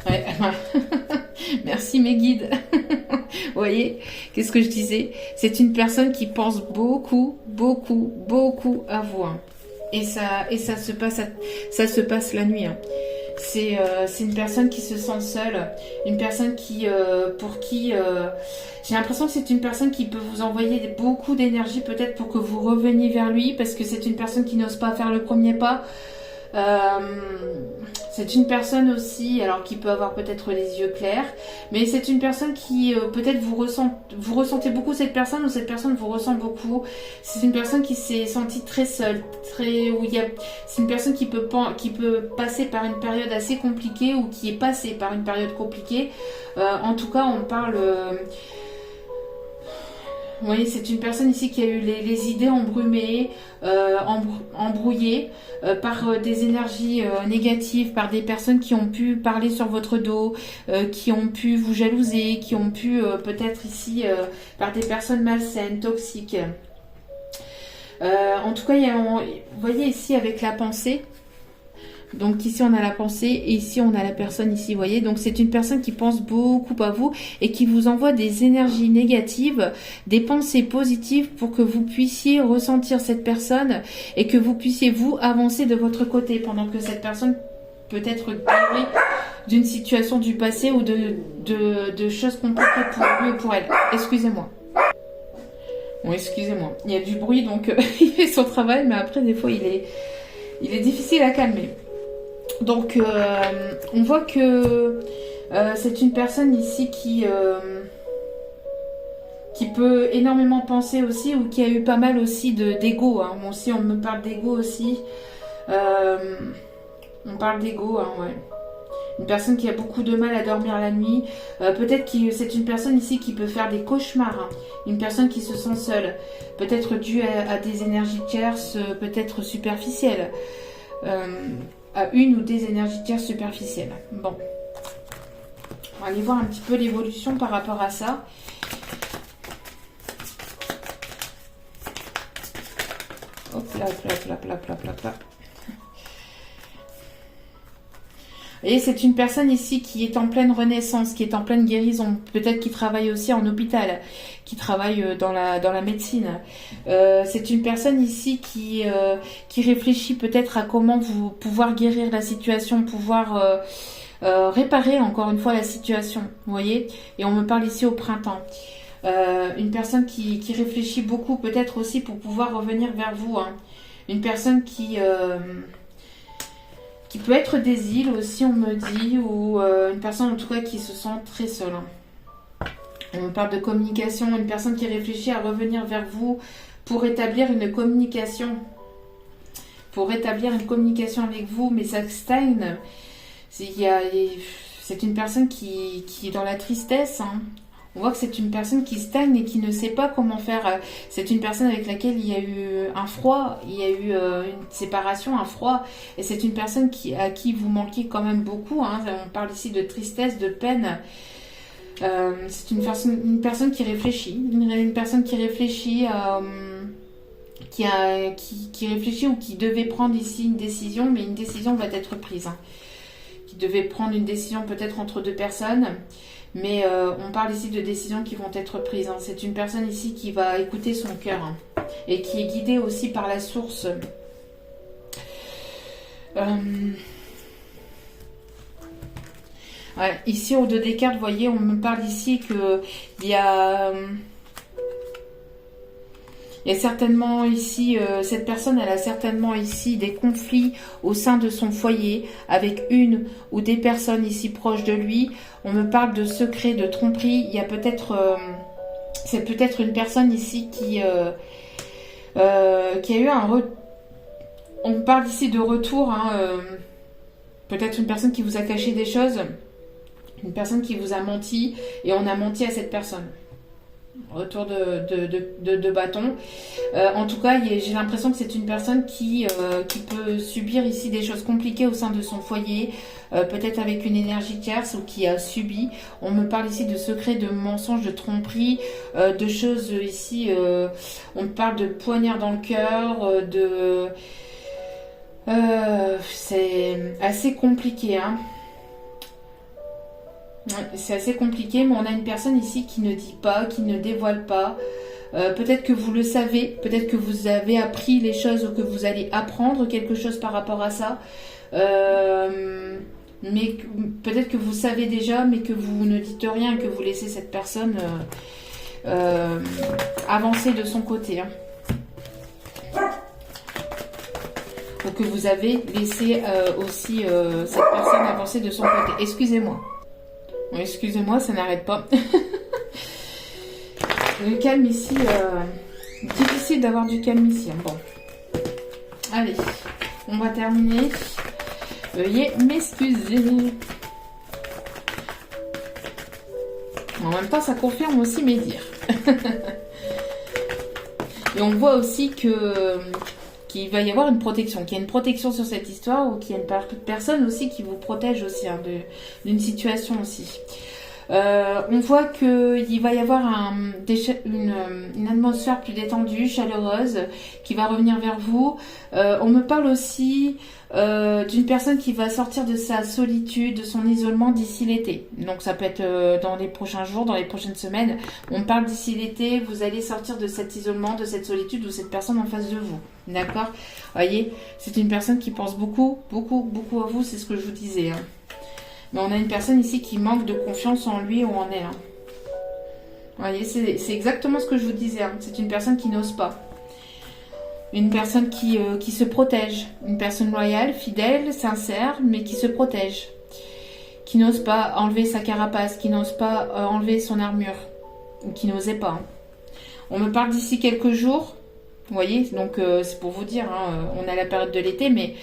Ouais. Merci mes guides. Vous voyez, qu'est-ce que je disais? C'est une personne qui pense beaucoup à vous. Hein. Et ça se passe la nuit. Hein. C'est une personne qui se sent seule, une personne pour qui j'ai l'impression que c'est une personne qui peut vous envoyer beaucoup d'énergie peut-être pour que vous reveniez vers lui, parce que c'est une personne qui n'ose pas faire le premier pas. C'est une personne aussi, alors qui peut avoir peut-être les yeux clairs, mais c'est une personne qui peut-être vous ressentez beaucoup cette personne, ou cette personne vous ressent beaucoup. C'est une personne qui s'est sentie très seule, c'est une personne qui peut passer par une période assez compliquée, ou qui est passée par une période compliquée. En tout cas, on parle. Vous voyez, c'est une personne ici qui a eu les idées embrumées, embrouillées par des énergies négatives, par des personnes qui ont pu parler sur votre dos, qui ont pu vous jalouser, qui ont pu peut-être ici par des personnes malsaines, toxiques. En tout cas, vous voyez ici avec la pensée. Donc ici on a la pensée et ici on a la personne ici, vous voyez. Donc c'est une personne qui pense beaucoup à vous et qui vous envoie des énergies négatives, des pensées positives pour que vous puissiez ressentir cette personne et que vous puissiez vous avancer de votre côté pendant que cette personne peut être guérie d'une situation du passé ou de choses compliquées pour lui ou pour elle. Excusez-moi. Bon, excusez-moi. Il y a du bruit donc il fait son travail, mais après des fois il est difficile à calmer. Donc, on voit que c'est une personne ici qui peut énormément penser aussi, ou qui a eu pas mal aussi d'ego. Hein. Bon, si on me parle d'ego aussi, on parle d'ego, hein, ouais. Une personne qui a beaucoup de mal à dormir la nuit. Peut-être que c'est une personne ici qui peut faire des cauchemars. Hein. Une personne qui se sent seule. Peut-être due à des énergies tierces, peut-être superficielles. À une ou des énergies tierces superficielles. Bon. On va aller voir un petit peu l'évolution par rapport à ça. Hop là, hop là, hop là, hop là, hop là, hop là. Et c'est une personne ici qui est en pleine renaissance, qui est en pleine guérison, peut-être qui travaille aussi en hôpital, qui travaille dans la médecine. C'est une personne ici qui réfléchit peut-être à comment pouvoir guérir la situation, pouvoir réparer encore une fois la situation, vous voyez. Et on me parle ici au printemps. Une personne qui réfléchit beaucoup peut-être aussi pour pouvoir revenir vers vous. Hein. Une personne qui peut être des îles aussi, on me dit, ou une personne en tout cas qui se sent très seule. On me parle de communication, une personne qui réfléchit à revenir vers vous pour établir une communication. Avec vous, mais ça stagne. C'est une personne qui est dans la tristesse, hein. On voit que c'est une personne qui stagne et qui ne sait pas comment faire. C'est une personne avec laquelle il y a eu un froid, il y a eu une séparation, un froid. Et c'est une personne à qui vous manquez quand même beaucoup. Hein. On parle ici de tristesse, de peine. C'est une personne qui réfléchit. Une personne qui réfléchit, qui réfléchit ou qui devait prendre ici une décision, mais une décision va être prise. Hein. Qui devait prendre une décision peut-être entre deux personnes. Mais on parle ici de décisions qui vont être prises. Hein. C'est une personne ici qui va écouter son cœur, hein, et qui est guidée aussi par la source. Ouais, ici au dos des cartes, vous voyez, on me parle ici qu'il y a... Il y a certainement ici, cette personne, elle a certainement ici des conflits au sein de son foyer avec une ou des personnes ici proches de lui. On me parle de secrets, de tromperies. Il y a peut-être, c'est peut-être une personne ici qui a eu on me parle ici de retour, hein, peut-être une personne qui vous a caché des choses, une personne qui vous a menti et on a menti à cette personne. Retour de bâton. En tout cas, j'ai l'impression que c'est une personne qui peut subir ici des choses compliquées au sein de son foyer, peut-être avec une énergie tierce, ou qui a subi. On me parle ici de secrets, de mensonges, de tromperies, de choses ici. On me parle de poignard dans le cœur, c'est assez compliqué, hein. C'est assez compliqué, mais on a une personne ici qui ne dit pas, qui ne dévoile pas. Peut-être que vous le savez, peut-être que vous avez appris les choses ou que vous allez apprendre quelque chose par rapport à ça. mais peut-être que vous savez déjà, mais que vous ne dites rien, que vous laissez cette personne avancer de son côté. Hein. Ou que vous avez laissé aussi cette personne avancer de son côté. Excusez-moi. Excusez-moi, ça n'arrête pas. Le calme ici, difficile d'avoir du calme ici. Hein. Bon. Allez, on va terminer. Veuillez m'excuser. En même temps, ça confirme aussi mes dires. Et on voit aussi qu'il va y avoir une protection, qu'il y a une protection sur cette histoire ou qu'il y a une personne aussi qui vous protège aussi hein, d'une situation aussi. On voit qu'il va y avoir une atmosphère plus détendue, chaleureuse, qui va revenir vers vous. On me parle aussi d'une personne qui va sortir de sa solitude, de son isolement d'ici l'été. Donc ça peut être dans les prochains jours, dans les prochaines semaines. On parle d'ici l'été, vous allez sortir de cet isolement, de cette solitude ou cette personne en face de vous. D'accord ? Voyez, c'est une personne qui pense beaucoup, beaucoup, beaucoup à vous, c'est ce que je vous disais. Hein. Mais on a une personne ici qui manque de confiance en lui ou en elle. Hein. Vous voyez, c'est exactement ce que je vous disais. Hein. C'est une personne qui n'ose pas. Une personne qui se protège. Une personne loyale, fidèle, sincère, mais qui se protège. Qui n'ose pas enlever sa carapace, qui n'ose pas enlever son armure. Ou qui n'osait pas. Hein. On me parle d'ici quelques jours. Vous voyez, donc c'est pour vous dire, hein, on a la période de l'été, mais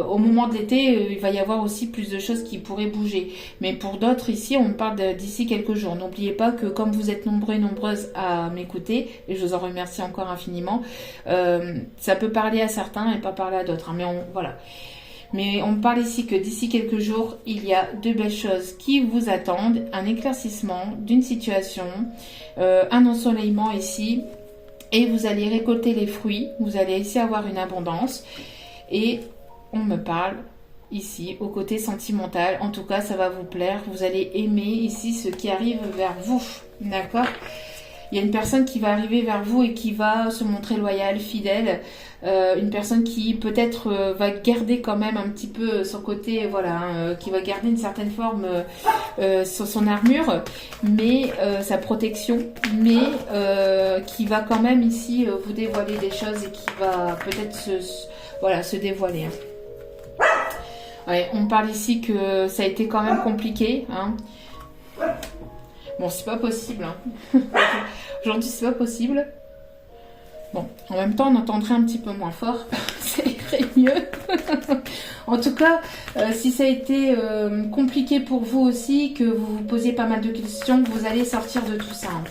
au moment de l'été, il va y avoir aussi plus de choses qui pourraient bouger. Mais pour d'autres ici, on parle d'ici quelques jours. N'oubliez pas que comme vous êtes nombreux et nombreuses à m'écouter, et je vous en remercie encore infiniment, ça peut parler à certains et pas parler à d'autres. Hein, mais voilà. Mais on parle ici que d'ici quelques jours, il y a de belles choses qui vous attendent. Un éclaircissement d'une situation, un ensoleillement ici. Et vous allez récolter les fruits, vous allez ici avoir une abondance. Et on me parle ici au côté sentimental. En tout cas, ça va vous plaire. Vous allez aimer ici ce qui arrive vers vous. D'accord ? Il y a une personne qui va arriver vers vous et qui va se montrer loyale, fidèle. Une personne qui peut-être va garder quand même un petit peu son côté, voilà, hein, qui va garder une certaine forme sur son armure, mais sa protection, mais qui va quand même ici vous dévoiler des choses et qui va peut-être se dévoiler. Hein. Ouais, on parle ici que ça a été quand même compliqué. Hein. Bon, c'est pas possible. Hein. Aujourd'hui, c'est pas possible. Bon, en même temps, on entendrait un petit peu moins fort. Ça irait mieux. En tout cas, si ça a été compliqué pour vous aussi, que vous vous posiez pas mal de questions, vous allez sortir de tout ça. Hein.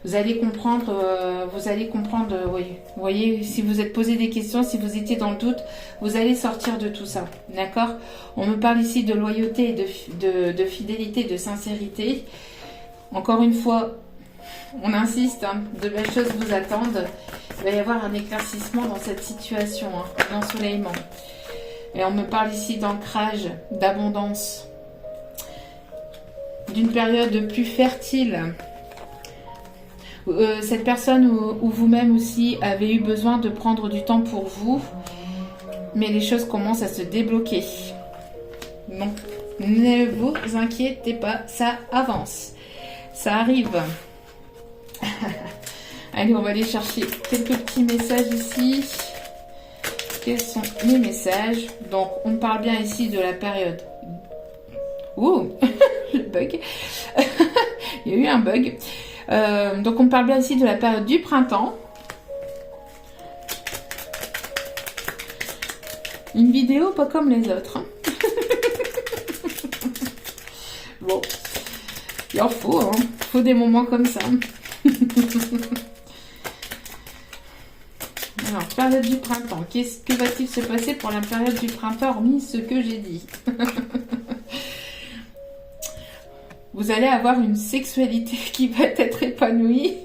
Vous allez comprendre, oui. Vous voyez, si vous êtes posé des questions, si vous étiez dans le doute, vous allez sortir de tout ça. D'accord ? On me parle ici de loyauté, de fidélité, de sincérité. Encore une fois, on insiste, hein, de belles choses vous attendent. Il va y avoir un éclaircissement dans cette situation, hein, d'ensoleillement. Et on me parle ici d'ancrage, d'abondance, d'une période plus fertile. Cette personne ou vous-même aussi avez eu besoin de prendre du temps pour vous, mais les choses commencent à se débloquer. Donc, ne vous inquiétez pas, ça avance. Ça arrive. Allez, on va aller chercher quelques petits messages ici. Quels sont les messages? Donc, on parle bien ici de la période. Ouh, le bug. Il y a eu un bug. Donc, on parle bien ici de la période du printemps. Une vidéo pas comme les autres. Hein. Bon, il en faut, hein. Il faut des moments comme ça. Alors, période du printemps. Que va-t-il se passer pour la période du printemps, hormis ce que j'ai dit? Vous allez avoir une sexualité qui va être épanouie.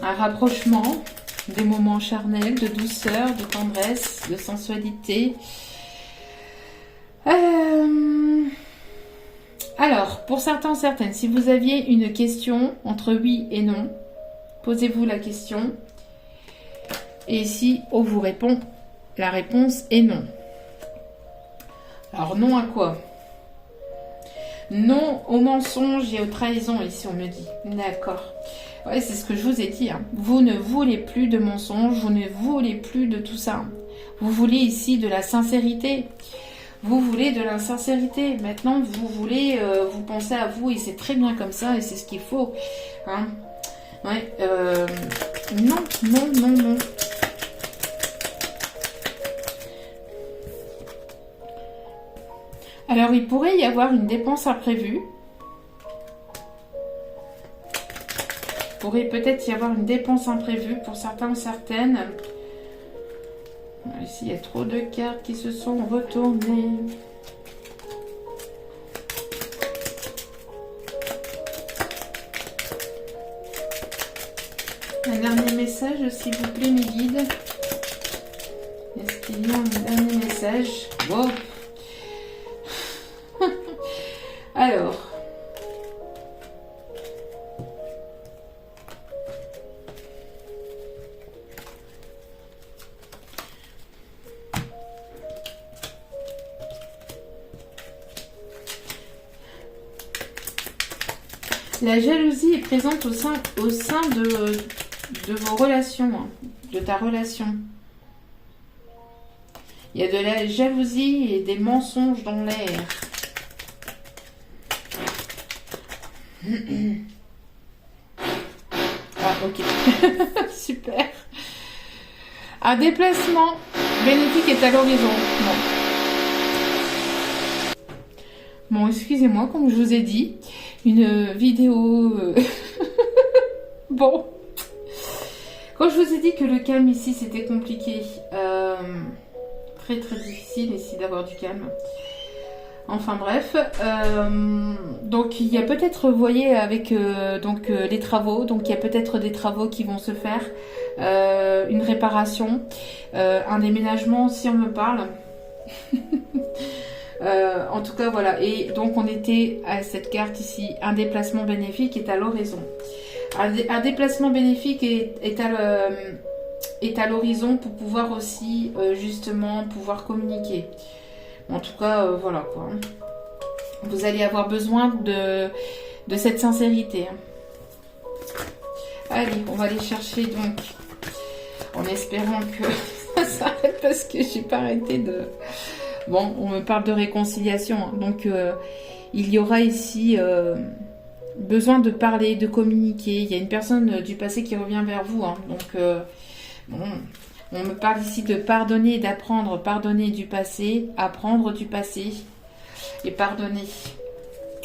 Un rapprochement, des moments charnels, de douceur, de tendresse, de sensualité. Alors, pour certains, certaines, si vous aviez une question entre oui et non, posez-vous la question. Et ici, on vous répond La réponse est non. Alors non à quoi? Non aux mensonges et aux trahisons, ici on me dit. D'accord. Ouais, c'est ce que je vous ai dit. Hein. Vous ne voulez plus de mensonges, vous ne voulez plus de tout ça. Vous voulez ici de la sincérité. Vous voulez de la sincérité. Maintenant, vous voulez, vous pensez à vous et c'est très bien comme ça et c'est ce qu'il faut. Hein. Ouais, non, non, non, non. Alors, il pourrait y avoir une dépense imprévue. Il pourrait peut-être y avoir une dépense imprévue pour certains ou certaines. Ici, il y a trop de cartes qui se sont retournées. Un dernier message, s'il vous plaît, mes guides. Est-ce qu'il y a un dernier message? Wow. Alors. La jalousie est présente au sein de vos relations, hein, de ta relation. Il y a de la jalousie et des mensonges dans l'air. Ah, ok. Super. Un déplacement bénéfique est à l'horizon. Bon, excusez-moi, comme je vous ai dit, une vidéo... Bon. Quand je vous ai dit que le calme ici, c'était compliqué. Très, très difficile ici d'avoir du calme. Enfin bref, donc il y a peut-être, vous voyez, avec les travaux, donc il y a peut-être des travaux qui vont se faire, une réparation, un déménagement si on me parle. En tout cas voilà, et donc on était à cette carte ici, un déplacement bénéfique est à l'horizon. Un déplacement bénéfique est à l'horizon pour pouvoir aussi justement pouvoir communiquer. En tout cas, voilà quoi. Vous allez avoir besoin de cette sincérité. Allez, on va aller chercher donc, en espérant que ça s'arrête parce que j'ai pas arrêté de... Bon, on me parle de réconciliation. Hein. Donc, il y aura ici besoin de parler, de communiquer. Il y a une personne du passé qui revient vers vous. Hein. Donc, bon... On me parle ici de pardonner et d'apprendre. Pardonner du passé, apprendre du passé et pardonner.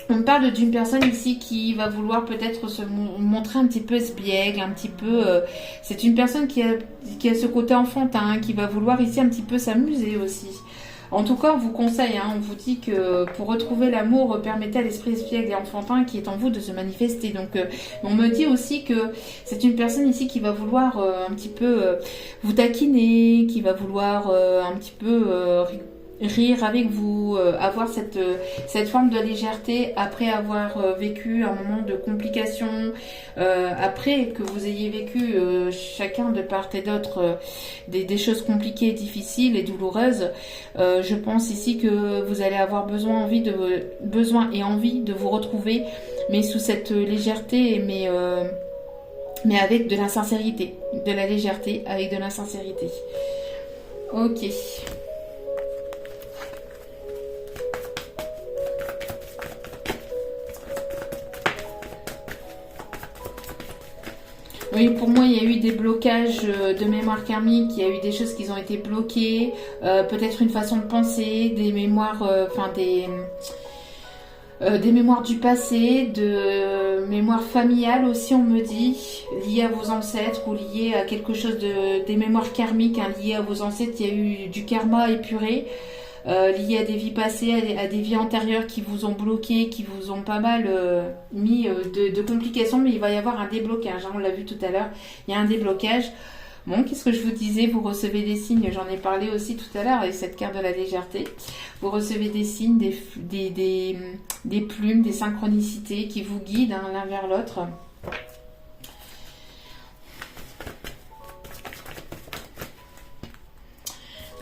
On me parle d'une personne ici qui va vouloir peut-être se montrer un petit peu espiègle, un petit peu... c'est une personne qui a ce côté enfantin, qui va vouloir ici un petit peu s'amuser aussi. En tout cas, on vous conseille, hein, on vous dit que pour retrouver l'amour, permettez à l'esprit espiègle et enfantin qui est en vous de se manifester. Donc, on me dit aussi que c'est une personne ici qui va vouloir un petit peu vous taquiner, qui va vouloir un petit peu rire avec vous, avoir cette forme de légèreté après avoir vécu un moment de complications, après que vous ayez vécu chacun de part et d'autre des choses compliquées, difficiles et douloureuses. Je pense ici que vous allez avoir besoin et envie de vous retrouver, mais sous cette légèreté, mais avec de la sincérité, de la légèreté avec de la sincérité. Ok. Oui, pour moi, il y a eu des blocages de mémoire karmique, il y a eu des choses qui ont été bloquées, peut-être une façon de penser, des mémoires, des mémoires du passé, de mémoires familiales aussi, on me dit, liées à vos ancêtres ou liées à quelque chose des mémoires karmiques, hein, liées à vos ancêtres. Il y a eu du karma épuré. Liées à des vies passées, à des vies antérieures qui vous ont bloqué, qui vous ont pas mal mis de complications, mais il va y avoir un déblocage, hein, on l'a vu tout à l'heure, il y a un déblocage. Bon, qu'est-ce que je vous disais? Vous recevez des signes, j'en ai parlé aussi tout à l'heure avec cette carte de la légèreté. Vous recevez des signes, des plumes, des synchronicités qui vous guident hein, l'un vers l'autre.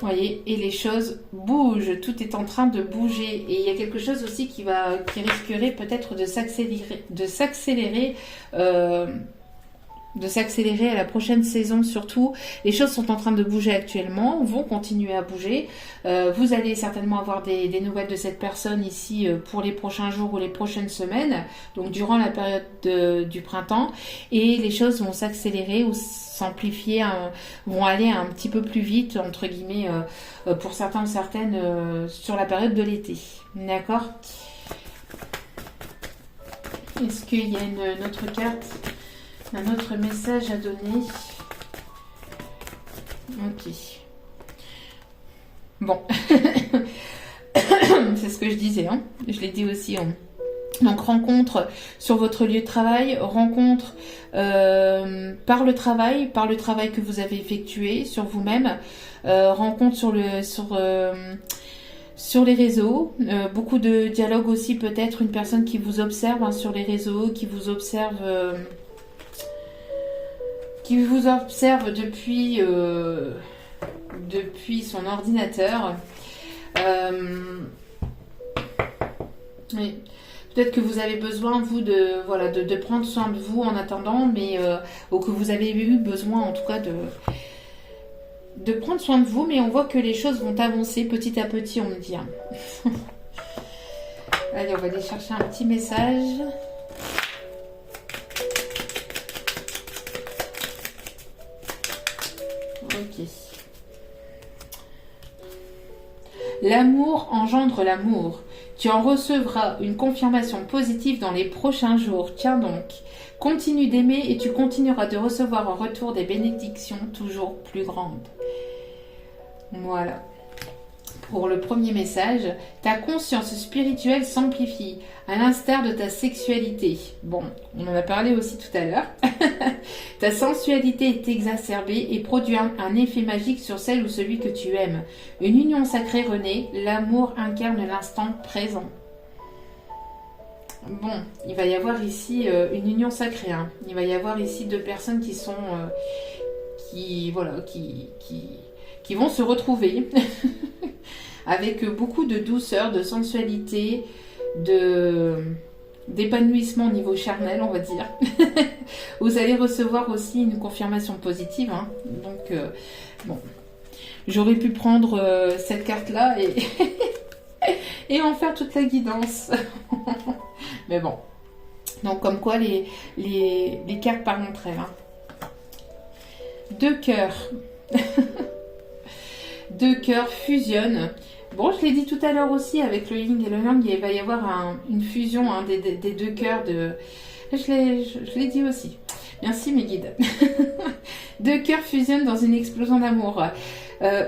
voyez, et les choses bougent, tout est en train de bouger. Et il y a quelque chose aussi qui risquerait peut-être de s'accélérer à la prochaine saison surtout. Les choses sont en train de bouger actuellement, vont continuer à bouger. Vous allez certainement avoir des nouvelles de cette personne ici pour les prochains jours ou les prochaines semaines, donc durant la période du printemps. Et les choses vont s'accélérer ou s'amplifier, vont aller un petit peu plus vite, entre guillemets, pour certains ou certaines sur la période de l'été. D'accord ? Est-ce qu'il y a une autre carte ? Un autre message à donner. Ok. Bon. C'est ce que je disais. Hein. Je l'ai dit aussi. Donc, rencontre sur votre lieu de travail. Rencontre par le travail que vous avez effectué sur vous-même. Rencontre sur les réseaux. Beaucoup de dialogue aussi, peut-être. Une personne qui vous observe sur les réseaux, qui vous observe... depuis son ordinateur. Oui. Peut-être que vous avez besoin, vous, de prendre soin de vous en attendant, mais ou que vous avez eu besoin, en tout cas, de prendre soin de vous, mais on voit que les choses vont avancer petit à petit, on me dit. Allez, on va aller chercher un petit message. Ok. L'amour engendre l'amour. Tu en recevras une confirmation positive dans les prochains jours. Tiens donc, continue d'aimer et tu continueras de recevoir en retour des bénédictions toujours plus grandes. Voilà. Pour le premier message, ta conscience spirituelle s'amplifie, à l'instar de ta sexualité. Bon, on en a parlé aussi tout à l'heure. Ta sensualité est exacerbée et produit un effet magique sur celle ou celui que tu aimes. Une union sacrée renaît, l'amour incarne l'instant présent. Bon, il va y avoir ici une union sacrée. Hein. Il va y avoir ici deux personnes qui sont... qui vont se retrouver avec beaucoup de douceur, de sensualité, d'épanouissement au niveau charnel, on va dire. Vous allez recevoir aussi une confirmation positive. Hein. Donc, bon, j'aurais pu prendre cette carte-là et en faire toute la guidance. Mais bon, donc comme quoi les cartes parlent entre elles. Hein. Deux cœurs. Deux cœurs fusionnent. Bon, je l'ai dit tout à l'heure aussi, avec le yin et le yang, il va y avoir une fusion des deux cœurs de... Je l'ai dit aussi. Merci mes guides. Deux cœurs fusionnent dans une explosion d'amour.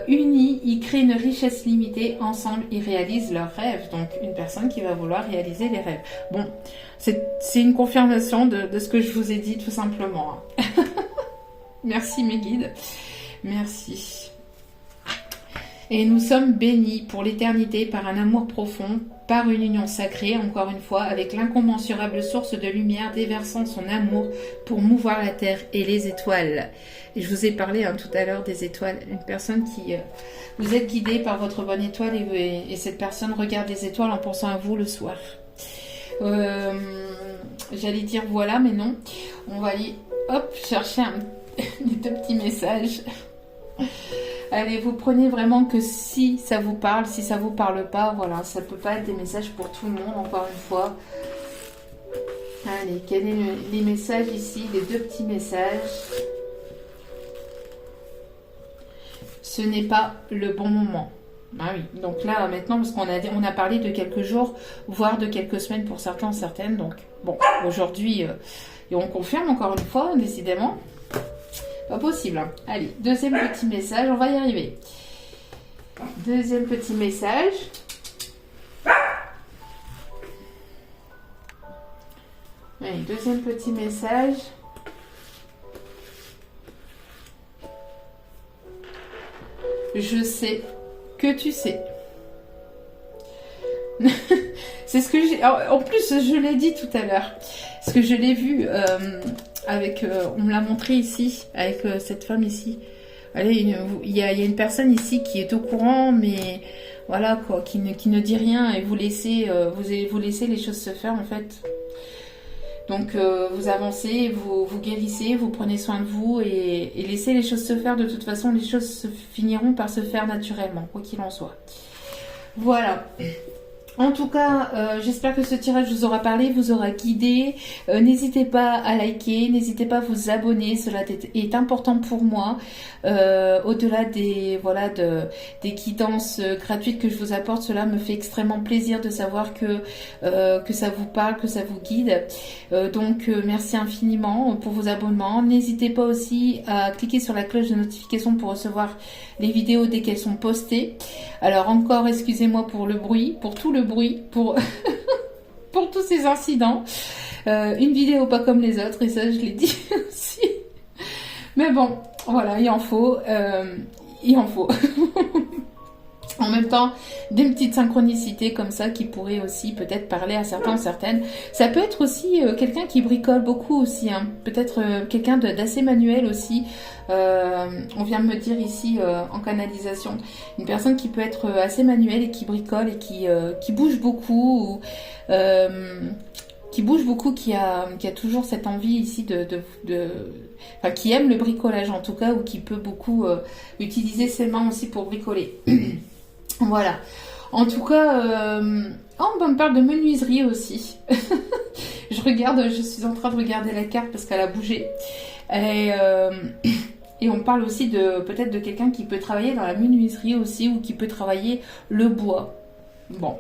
Unis, ils créent une richesse limitée. Ensemble, ils réalisent leurs rêves. Donc, une personne qui va vouloir réaliser les rêves. Bon, c'est une confirmation de ce que je vous ai dit, tout simplement. Merci mes guides. Merci. Et nous sommes bénis pour l'éternité par un amour profond, par une union sacrée, encore une fois, avec l'incommensurable source de lumière déversant son amour pour mouvoir la terre et les étoiles. Et je vous ai parlé tout à l'heure des étoiles. Une personne qui... vous êtes guidé par votre bonne étoile et cette personne regarde les étoiles en pensant à vous le soir. J'allais dire voilà, mais non. On va aller, chercher des deux petits messages. Allez, vous prenez vraiment que si ça vous parle, si ça vous parle pas, voilà, ça peut pas être des messages pour tout le monde, encore une fois. Allez, quels sont les messages ici, les deux petits messages. Ce n'est pas le bon moment. Ah oui, donc là, maintenant, parce qu'on a parlé de quelques jours, voire de quelques semaines pour certains, certaines, donc bon, aujourd'hui, et on confirme encore une fois, décidément. Pas possible. Hein. Allez, deuxième petit message, on va y arriver. Deuxième petit message. Allez, deuxième petit message. Je sais que tu sais. C'est ce que j'ai... En plus, je l'ai dit tout à l'heure. Parce que je l'ai vu... on me l'a montré ici, avec cette femme ici. Allez, il y a une personne ici qui est au courant, mais voilà quoi, qui ne dit rien et vous laissez les choses se faire en fait. Donc vous avancez, vous guérissez, vous prenez soin de vous et laissez les choses se faire. De toute façon, les choses finiront par se faire naturellement, quoi qu'il en soit. Voilà. En tout cas, j'espère que ce tirage vous aura parlé, vous aura guidé. N'hésitez pas à liker, n'hésitez pas à vous abonner, cela est important pour moi. Au-delà des guidances gratuites que je vous apporte, cela me fait extrêmement plaisir de savoir que ça vous parle, que ça vous guide. Donc merci infiniment pour vos abonnements. N'hésitez pas aussi à cliquer sur la cloche de notification pour recevoir les vidéos dès qu'elles sont postées. Alors encore, excusez-moi pour le bruit, pour tout le bruit, pour tous ces incidents. Une vidéo pas comme les autres, et ça je l'ai dit aussi. Mais bon, voilà, il en faut. Il en faut. En même temps, des petites synchronicités comme ça qui pourraient aussi peut-être parler à certains, certaines. Ça peut être aussi quelqu'un qui bricole beaucoup aussi, hein. Peut-être quelqu'un d'assez manuel aussi. On vient de me dire ici en canalisation, une personne qui peut être assez manuelle et qui bricole et qui bouge beaucoup. Qui bouge beaucoup, qui a toujours cette envie ici enfin, qui aime le bricolage en tout cas, ou qui peut beaucoup utiliser ses mains aussi pour bricoler. Voilà. En tout cas, on me parle de menuiserie aussi. Je suis en train de regarder la carte parce qu'elle a bougé. Et on parle aussi peut-être de quelqu'un qui peut travailler dans la menuiserie aussi, ou qui peut travailler le bois. Bon.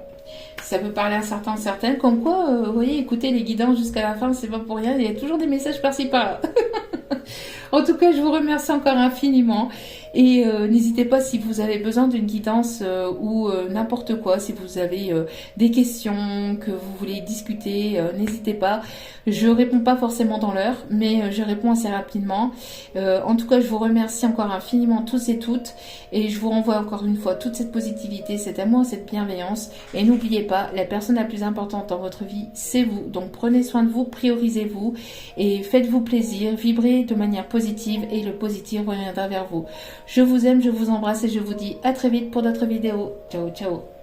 Ça peut parler à certains, certaines. Comme quoi, vous voyez, écoutez les guidances jusqu'à la fin, c'est pas pour rien. Il y a toujours des messages par-ci par-là. En tout cas, je vous remercie encore infiniment. Et n'hésitez pas, si vous avez besoin d'une guidance ou n'importe quoi, si vous avez des questions, que vous voulez discuter, n'hésitez pas. Je réponds pas forcément dans l'heure, mais je réponds assez rapidement. En tout cas, je vous remercie encore infiniment tous et toutes. Et je vous renvoie encore une fois toute cette positivité, cet amour, cette bienveillance. Et n'oubliez pas, la personne la plus importante dans votre vie, c'est vous. Donc prenez soin de vous, priorisez-vous et faites-vous plaisir, vibrez de manière positive et le positif reviendra vers vous. Je vous aime, je vous embrasse et je vous dis à très vite pour d'autres vidéos. Ciao, ciao.